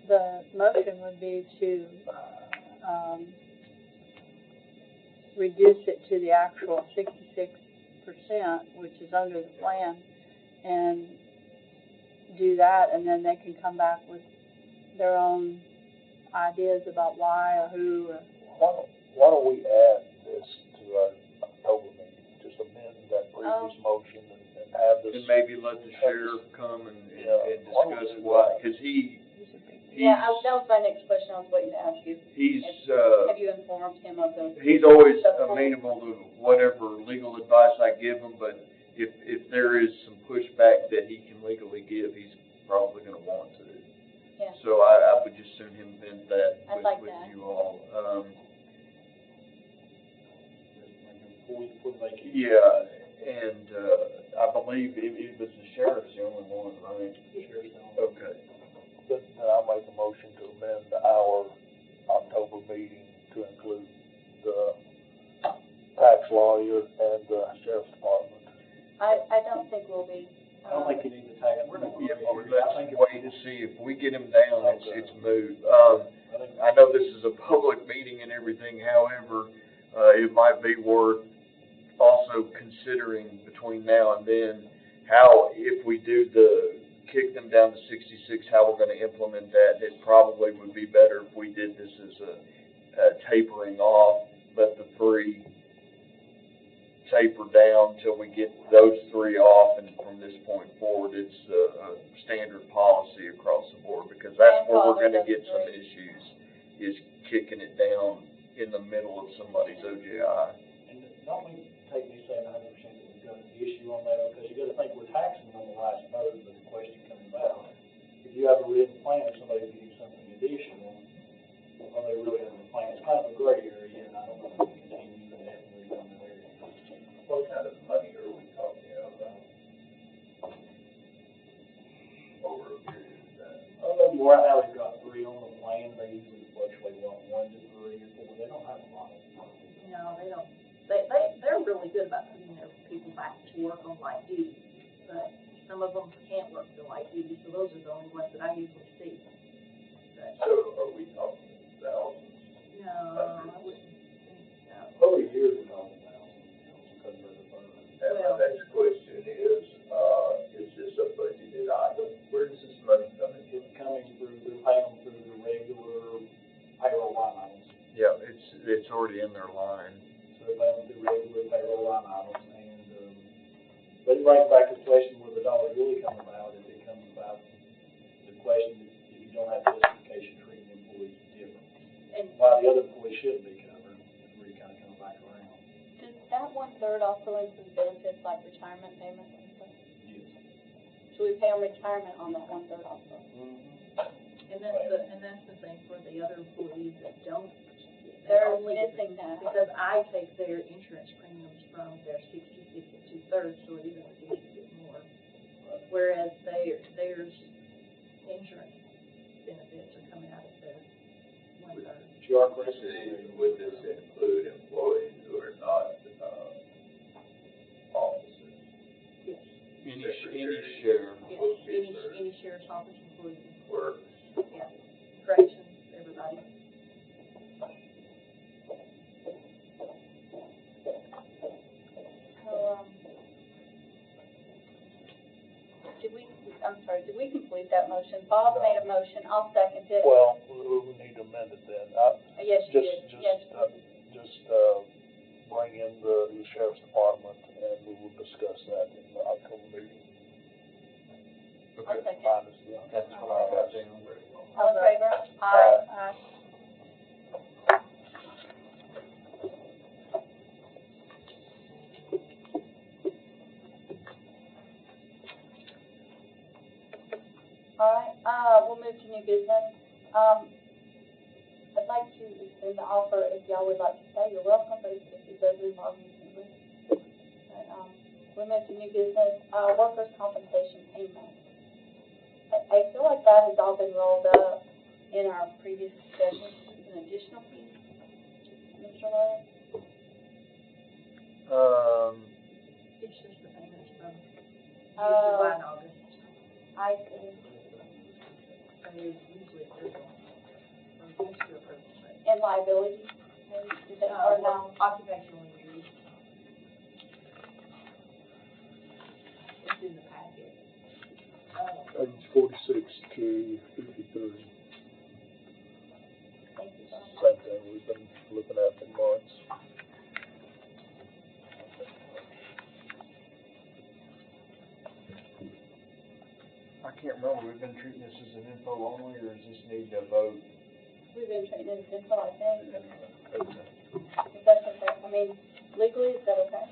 the motion would be to reduce it to the actual 66%, which is under the plan, and do that, and then they can come back with their own ideas about why or who. Or why don't we add this to our October meeting, just amend that previous motion and have this. And maybe let the sheriff come and discuss why, because Yeah, that was my next question, I was waiting to ask you. He's, Have you informed him of the? he's always the full- amenable to whatever legal advice I give him, but if there is some pushback that he can legally give, he's probably gonna want to. Yeah. So I would just soon him vent that I'd with, like with that. you all. For vacation. Yeah, and, I believe it was the sheriff's the only one, right? Sheriff's Office. Okay. Then I'll make a motion to amend our October meeting to include the tax lawyer and the sheriff's department. I don't think we'll be. I don't think you need to tag it, we're not. Yeah, I let's think wait to see if we get him down, it's moot. I think I know this is a public meeting and everything, however, it might be worth also considering between now and then, how, if we do kick them down to 66, how we're gonna implement that. It probably would be better if we did this as a tapering off, let the 3 taper down till we get those 3 off, and from this point forward, it's a standard policy across the board, because that's where we're gonna get some issues, is kicking it down in the middle of somebody's OJI. And don't take me saying 100% that we've got an issue on that, because you gotta think we're taxing on the last note, but the question comes about, if you have a written plan, and somebody's getting something additional, are they really having a plan? It's kind of a gray area, and I don't know if we continue with that, and we're going there. What kind of money are we talking about? Over a period of time? I don't know, right now we've got 3 on the plan, they usually fluctuate, 1 to 3 or 4, they don't have a lot of money. No, they don't. They're really good about putting their people back to work on light duty, but some of them can't work the light duty, so those are the only ones that I usually see. But, So are we talking thousands? no, I wouldn't think so. Over years, we're talking about, because of the fund. And my next question is this a budgeted item? Where does this money come in? It's coming through, they're paying through the regular payroll line items. Yeah, it's already in their line. So they're paying through regular payroll line items, and, but it brings back the question where the dollars really come about, if it comes about, the question is, if you don't have justification treating employees different. And While the other employees shouldn't be covered, it's where you kind of come back around. Does that 1/3 also include benefits like retirement payments and stuff? Yes. Should we pay them retirement on that 1/3 also? And that's the thing for the other employees that don't. They're only get- missing that. Because I take their insurance premiums from their 66 and 2/3, so it even reduces it more. Whereas there's insurance benefits are coming out of their 1/3. You are correct. Would this include employees who are not, officers? Yes, Any Secretary, sheriff. yes, bookkeeper, any sheriff's office employee, clerks? yeah, corrections, everybody. So, did we complete that motion? Bob made a motion, I'll second it. Well, we need to amend it then. Yes, you did, yes. Just bring in the sheriff's department, and we will discuss that in the October meeting. I'll second. That's what I got down. All in favor? Aye. All right, we'll move to new business. I'd like to extend the offer, if y'all would like to stay, you're welcome, but if it doesn't involve you, you can leave. But, we'll move to new business, workers' compensation payment. I feel like that has all been rolled up in our previous discussions, an additional piece, Mr. Lawyer? It's just the payments from Oh. July and August. I see. So usually there's from Mr. Approach, but. And liability, maybe, is that, or no? Occupational injuries. It's in the packet. Page 46 to 53. Thank you, Bob. Same thing we've been looking at for months. I can't remember, we've been treating this as an info only, or does this need a vote? We've been treating it as info, I think, Okay. if that's okay. I mean, legally, is that okay?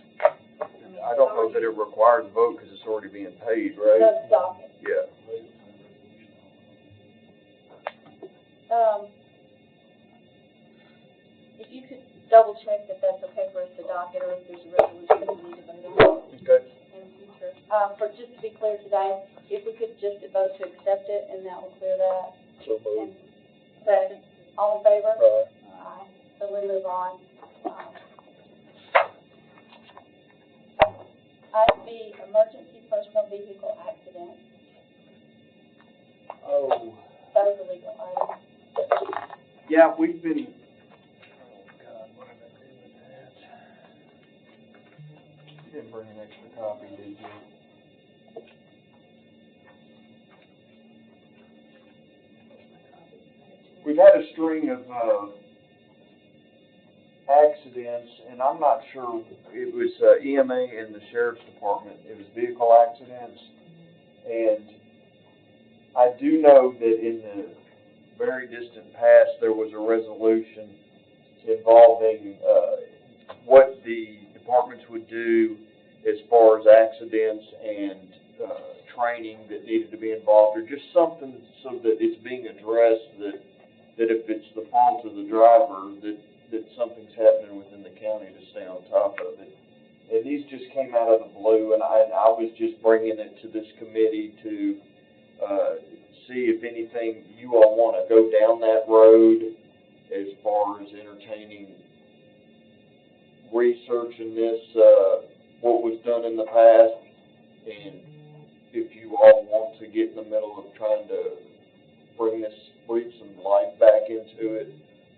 I don't know that it requires a vote, because it's already being paid, right? The docket. Yeah. If you could double check that that's okay for us to docket, or if there's a resolution that we need to vote on Okay. in the future. For, just to be clear today, if we could just vote to accept it, and that will clear that. So moved. Second, all in favor? Aye. Aye. So we move on. Item B, emergency personal vehicle accident. Oh. That was a legal item. Yeah, we've been, oh God, what did I do with that? You didn't bring an extra copy, did you? We've had a string of, accidents, and I'm not sure, it was, EMA and the sheriff's department, it was vehicle accidents. And I do know that in the very distant past, there was a resolution involving, what the departments would do as far as accidents and, training that needed to be involved, or just something so that it's being addressed, that if it's the fault of the driver, that something's happening within the county to stay on top of it. And these just came out of the blue, and I was just bringing it to this committee to see if anything you all want to go down that road as far as entertaining researching this, what was done in the past, and if you all want to get in the middle of trying to breathe some life back into it,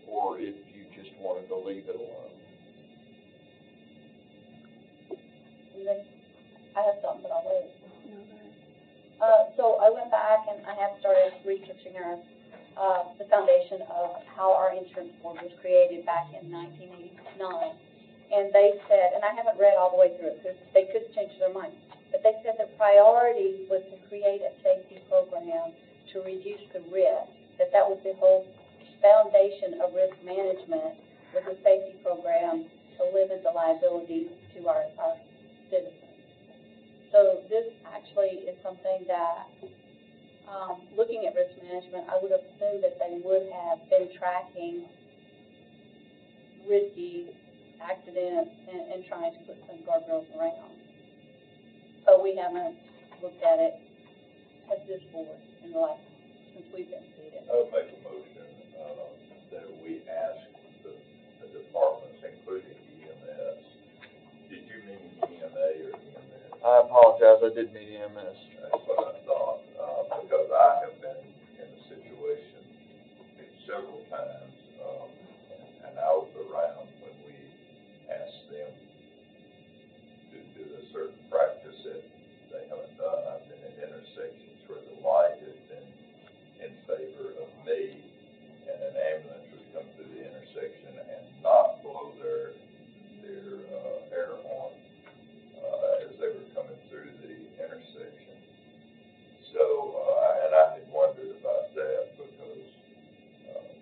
or if you just wanted to leave it alone. I have something, but I'll wait. So I went back and I have started researching the foundation of how our insurance board was created back in 1989. And they said, and I haven't read all the way through it because they could change their mind, but they said the priority was to create a safety program to reduce the risk, that was the whole foundation of risk management, was a safety program to limit the liability to our citizens. So this actually is something that, looking at risk management, I would assume that they would have been tracking risky accidents and trying to put some guardrails around. But we haven't looked at it as this board in the last, since we've been seated. I would make a motion, that we ask the departments, including EMS. Did you mean EMA or EMS? I apologize, I did mean EMS. That's what I thought, because I have been in a situation several times, and I was around when we asked them to do a certain practice that they haven't done. I've been at intersections where the light has been in favor of me, and an ambulance would come through the intersection and not blow their air horn as they were coming through the intersection. So, and I had wondered about that because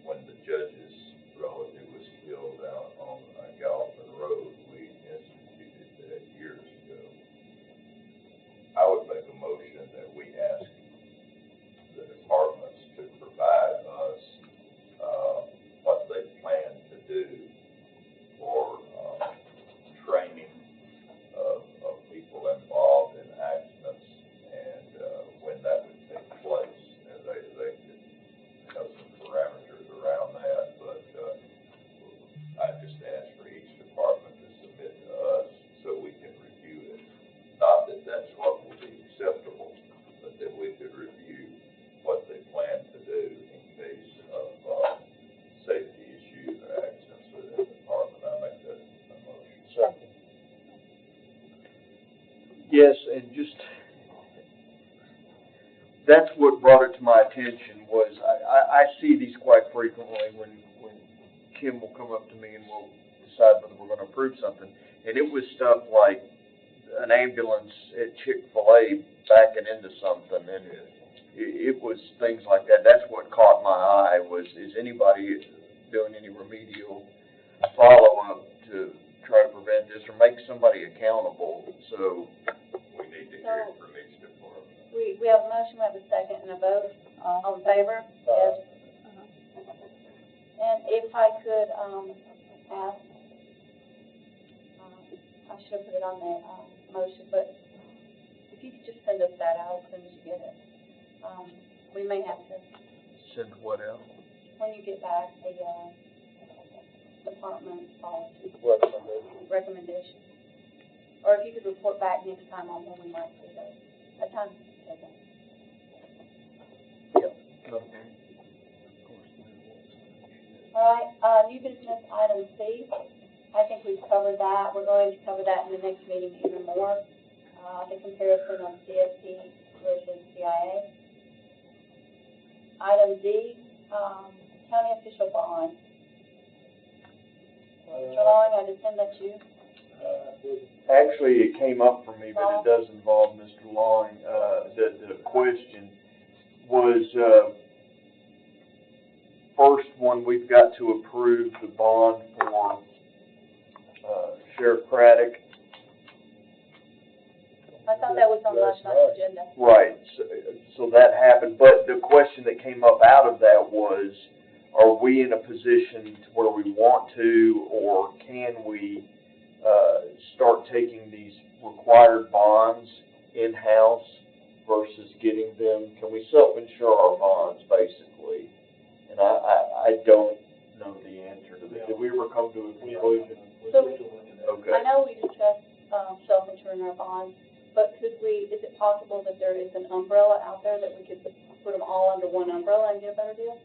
when the judge's relative was killed out on Gallatin Road, we instituted that years ago. I would make a motion that we ask the departments to provide us what they plan to do for training of people involved in accidents and when that would take place. And they could have some parameters around that, but I just ask for each department to submit to us so we can review it. Not that that's what will be acceptable, but that we could review what they plan to do in case of safety issues or accidents within the department. I make that a motion. Second. Yes, and just, that's what brought it to my attention was, I see these quite frequently when Kim will come up to me and we'll decide whether we're going to approve something. And it was stuff like an ambulance at Chick-fil-A backing into something, and it was things like that. That's what caught my eye was, is anybody doing any remedial follow-up to try to prevent this or make somebody accountable? So We need to hear it from each department. We have a motion, we have a second and a vote. All in favor? Yes. And if I could, ask, I should have put it on the, motion, but if you could just send us that out as soon as you get it. We may have to, send what else? when you get back, the, department policy recommendation. Or if you could report back next time on when we might see those, a timetable. Okay. All right, new business item C, I think we've covered that. We're going to cover that in the next meeting even more. The comparison of CSP versus CIA. Item D, county official bond. Mr. Long, I just send that to you. Actually, it came up for me, but it does involve Mr. Long. The question was, first one, we've got to approve the bond for, Sheriff Craddock. I thought that was on last night's agenda. Right, so that happened, but the question that came up out of that was, are we in a position to where we want to, or can we, start taking these required bonds in-house versus getting them, can we self-insure our bonds, basically? And I don't know the answer to that. Did we ever come to a conclusion? So, Okay. I know we discussed, self-insuring our bonds, but is it possible that there is an umbrella out there that we could put them all under one umbrella and get a better deal?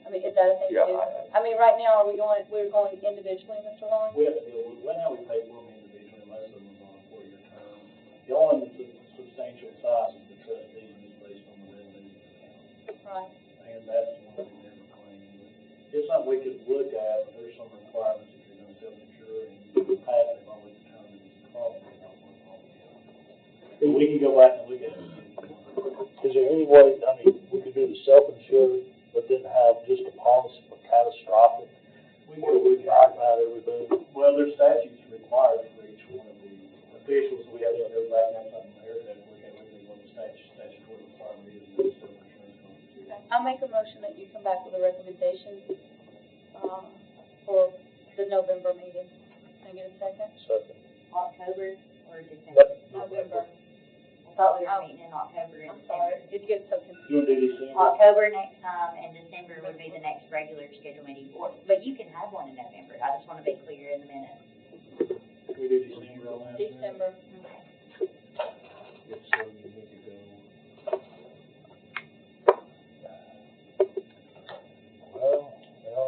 I mean, is that a thing Yeah. to do? I mean, right now, we're going individually, Mr. Long? We have to deal with, right now we pay for them individually, most of them are on a 4-year term. The only one that's a substantial size is the trustee, and it's based on the revenue of the county. Right. And that's one we never claim. It's something we could look at, but there's some requirements if you're gonna self-insure, and you pass it on with the term that is probably not one altogether. We can go back and look at it. Is there any way, I mean, we could do the self-insured, but then have just a policy for catastrophic? We can look Knock out everything. Well, there's statutes required for each one of the officials. We have to go back and have something there that we can look at what the statutory requirement is in the self-insurance company. I'll make a motion that you come back with a recommendation, for the November meeting. Can I get a second? Second. October or December? November. I thought we were meeting in October and I'm sorry, December. it gets so confusing. You want to do December? October next time, and December would be the next regular scheduled meeting, but you can have one in November, I just want to be clear in the minutes. We do December on that. December. Okay. It's so we need to go. Well,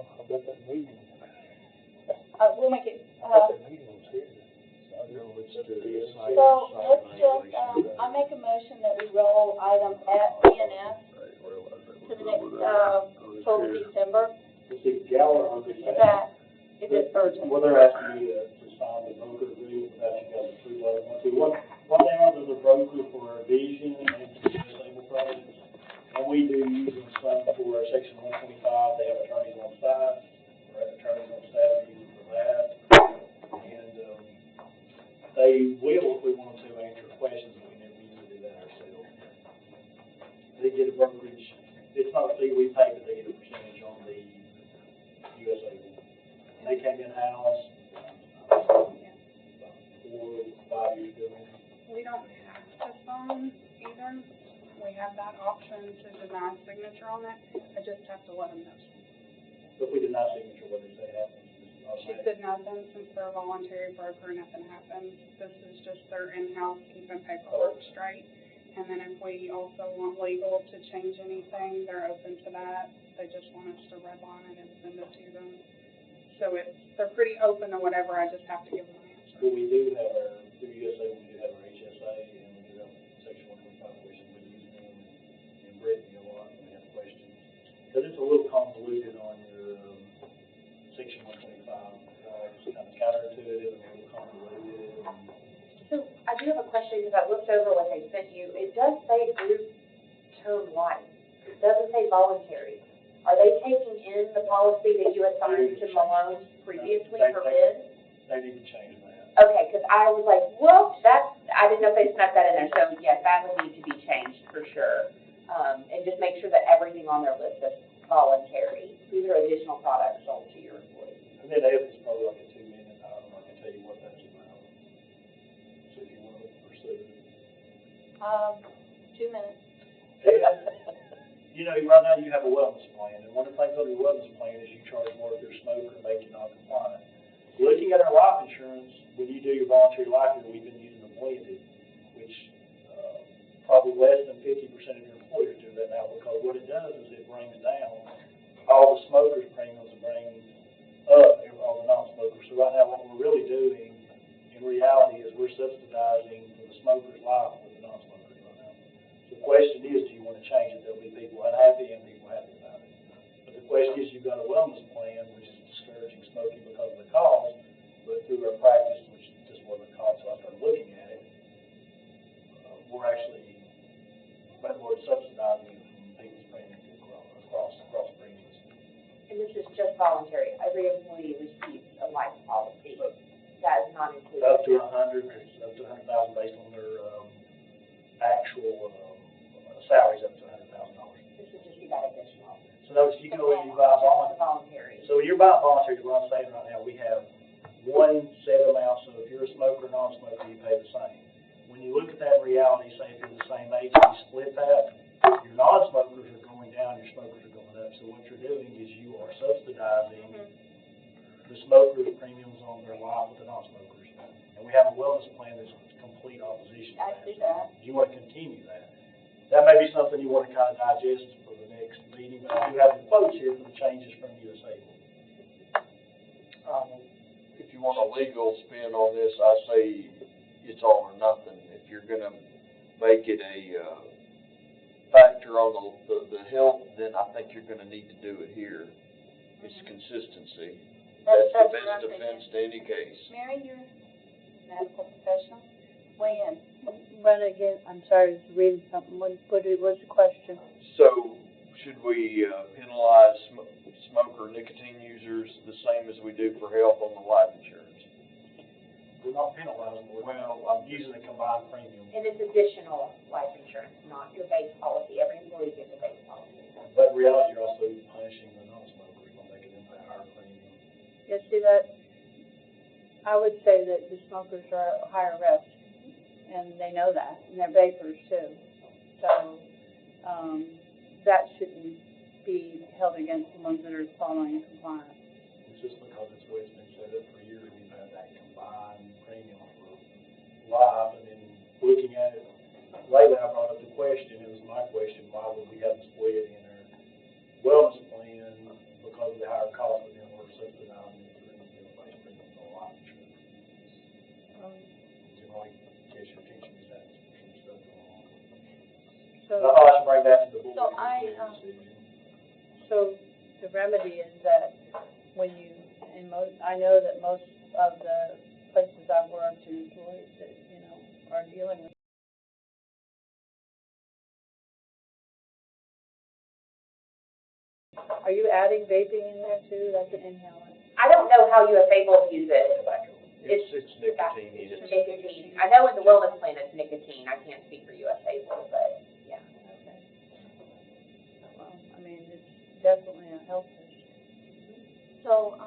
I bet that meeting, We'll make it, that meeting was here. so let's just, I make a motion that we roll item ENS to the next, till December. See, Gallo understands. Is it urgent? Well, they're asking you to sign the broker agreement without you guys approve of it. See, one thing is there's a broker for vision and disabled projects. And we do use them some for section 125. They have attorneys on staff, or attorneys on staff use them for that. And, they will, if we want to, answer questions, but we never usually do that ourselves. They get a brokerage, it's not a fee we pay, but they get a percentage on the USA. And they came in-house, 4 or 5 years ago. We don't have to sign either. We have that option to deny signature on it. I just have to let them know. If we deny signature, what does that happen? She said nothing, since they're a voluntary broker, nothing happens. This is just their in-house keeping paperwork straight. And then if we also want legal to change anything, they're open to that. They just want us to redline it and send it to them. So they're pretty open to whatever, I just have to give them an answer. But we do have our, through USA, we do have our HSA, and we do have section 125 questions. We use them in Brittany a lot when we have questions. Because it's a little convoluted on your, section 125. It's kind of counterintuitive and a little convoluted. So I do have a question, because I looked over what they sent you. It does say group term life. It doesn't say voluntary. Are they taking in the policy that you assigned to Malone previously for bid? They need to change that. Okay, because I was like, whoa, I didn't know if they snuck that in there, so yes, that would need to be changed for sure. And just make sure that everything on their list is voluntary. These are additional products sold to your employees. And then F is probably like a 2-minute item, I can tell you what that's about. So if you want to pursue it. 2 minutes. You know, right now you have a wellness plan, and one of the things on your wellness plan is you charge more if you're a smoker and make you non-compliant. Looking at our life insurance, when you do your voluntary life, we've been using the blended, which probably less than 50% of your employers do that now, because what it does is it brings down all the smokers' premiums and brings up all the non-smokers. So right now, what we're really doing in reality is we're subsidizing for the smokers' life with the non-smokers right now. So the question is, do you want to change it? There'll be people unhappy and people happy about it. But the question is, you've got a wellness plan, which is discouraging smoking because of the cost, but through our practice, which just wasn't a cost, so I started looking at it, we're actually subsidizing it from people's premiums across premiums. And this is just voluntary. Every employee receives a life policy. That is not included. Up to 100, up to 100,000 based on their actual salaries, up to $100,000. This would just be that additional. So notice you go and you buy voluntary. So when you're buying voluntary, what I'm saying right now, we have one set amount, so if you're a smoker or non-smoker, you pay the same. When you look at that in reality, say if you're the same age, you split that, your non-smokers are going down, your smokers are going up. So what you're doing is you are subsidizing the smokers' premiums on their life with the non-smokers. And we have a wellness plan that's complete opposition to that. I see that. You want to continue that. That may be something you want to kind of digest for the next meeting, but I do have the quotes here for the changes from USA. If you want a legal spin on this, I say it's all or nothing. If you're gonna make it a, factor on the health, then I think you're gonna need to do it here. It's consistency. That's the best defense to any case. Mary, you're a medical professional. Weigh in. Run again, I'm sorry, I was reading something. What was the question? So, should we penalize smoker nicotine users the same as we do for health on the life insurance? We're not penalizing, well, I'm using a combined premium. And it's additional life insurance, not your base policy. Every employee gets a base policy. But in reality, you're also punishing the non-smokers by making them pay a higher premium. Yeah, see that, I would say that the smokers are higher risk, and they know that, and they're vapors too. So, that shouldn't be held against the ones that are following compliance. It's just because it's the way it's been set up for years, we've had that combined premium for life, and then looking at it, lately I brought up the question, it was my question, why would we have to split it in our wellness plan because of the higher cost, but then we're subsidizing it through the base premium on life insurance. To only catch your attention is that some stuff going on. So, I thought I should bring that to the board. So the remedy is that when you, I know that most of the places I've worked and employees that, are dealing with. Are you adding vaping in there too? That's an inhaler. I don't know how USA will use it. It's nicotine. It's nicotine. I know in the wellness plan it's nicotine. I can't speak for USA, but yeah. Okay. Well, I mean, it's definitely a health issue. So,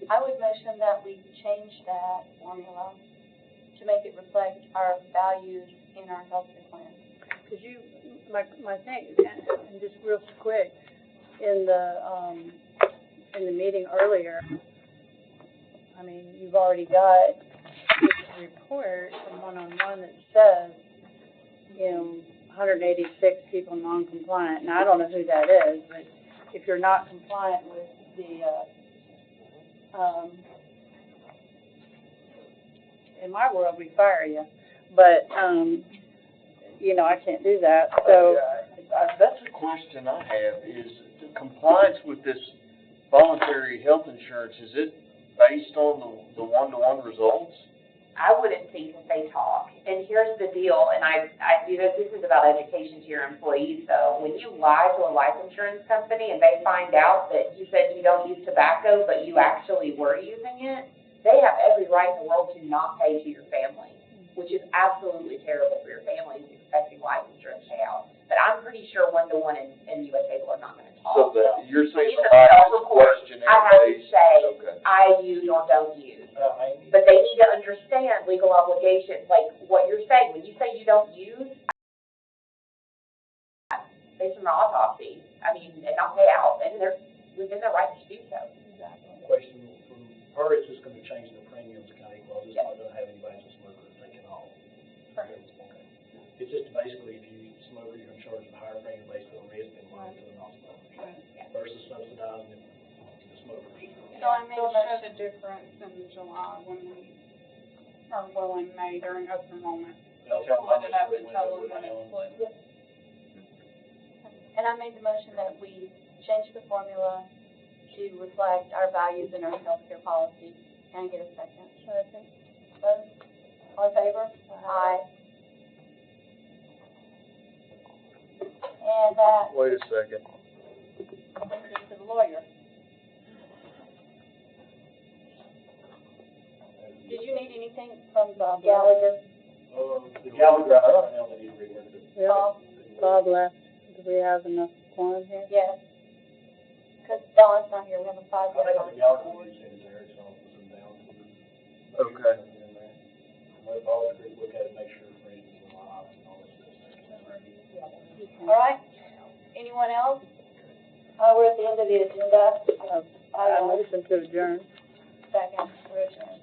I would motion that we change that formula to make it reflect our values in our healthcare plan. Because my thing, and just real quick, in the meeting earlier, I mean, you've already got this report from one-on-one that says, 186 people non-compliant. Now, I don't know who that is, but if you're not compliant with the, in my world, we fire you. But, I can't do that, so. That's a question I have, is compliance with this voluntary health insurance, is it based on the one-to-one results? I wouldn't think that they talk. And here's the deal, and I do this is about education to your employees, though. When you lie to a life insurance company and they find out that you said you don't use tobacco, but you actually were using it, they have every right in the world to not pay to your family, which is absolutely terrible for your families expecting life insurance payout. But I'm pretty sure one-to-one and USA are not gonna talk. So that, you're saying These the are line is self-reports. questionnaire I have to based? say, Okay. I use or don't use. But they need to understand legal obligations, like what you're saying. When you say you don't use, based on the autopsy, I mean, and not pay out, and they're within their right to do so. Question from her, it's just gonna change the premiums kind of equal, it's not gonna have anybody that's a smoker taking off. Okay. It's just basically if you smoke, you're gonna charge a higher premium based on risk and money to the non-smokers versus subsidizing the smokers. So I made a difference in July when we, in May during open enrollment. They'll tell Split them it up how and much tell they're them that it's doing. split. And I made the motion that we change the formula to reflect our values in our healthcare policy. Can I get a second? Second. Vote. All in favor? Aye. And that Wait a second. brings us to the lawyer. Did you need anything from Gallagher? The Gallagher, right now, they need to rework it. Bob left. Do we have enough quorum here? Yes. Because Don's not here, we have a I think five-minute. the Gallagher, we just need to Eric's office and down. Okay. Let Paul's group look at it, make sure friends are alive and all this stuff. All right. Anyone else? We're at the end of the agenda. I motion to adjourn. Second, we're adjourned.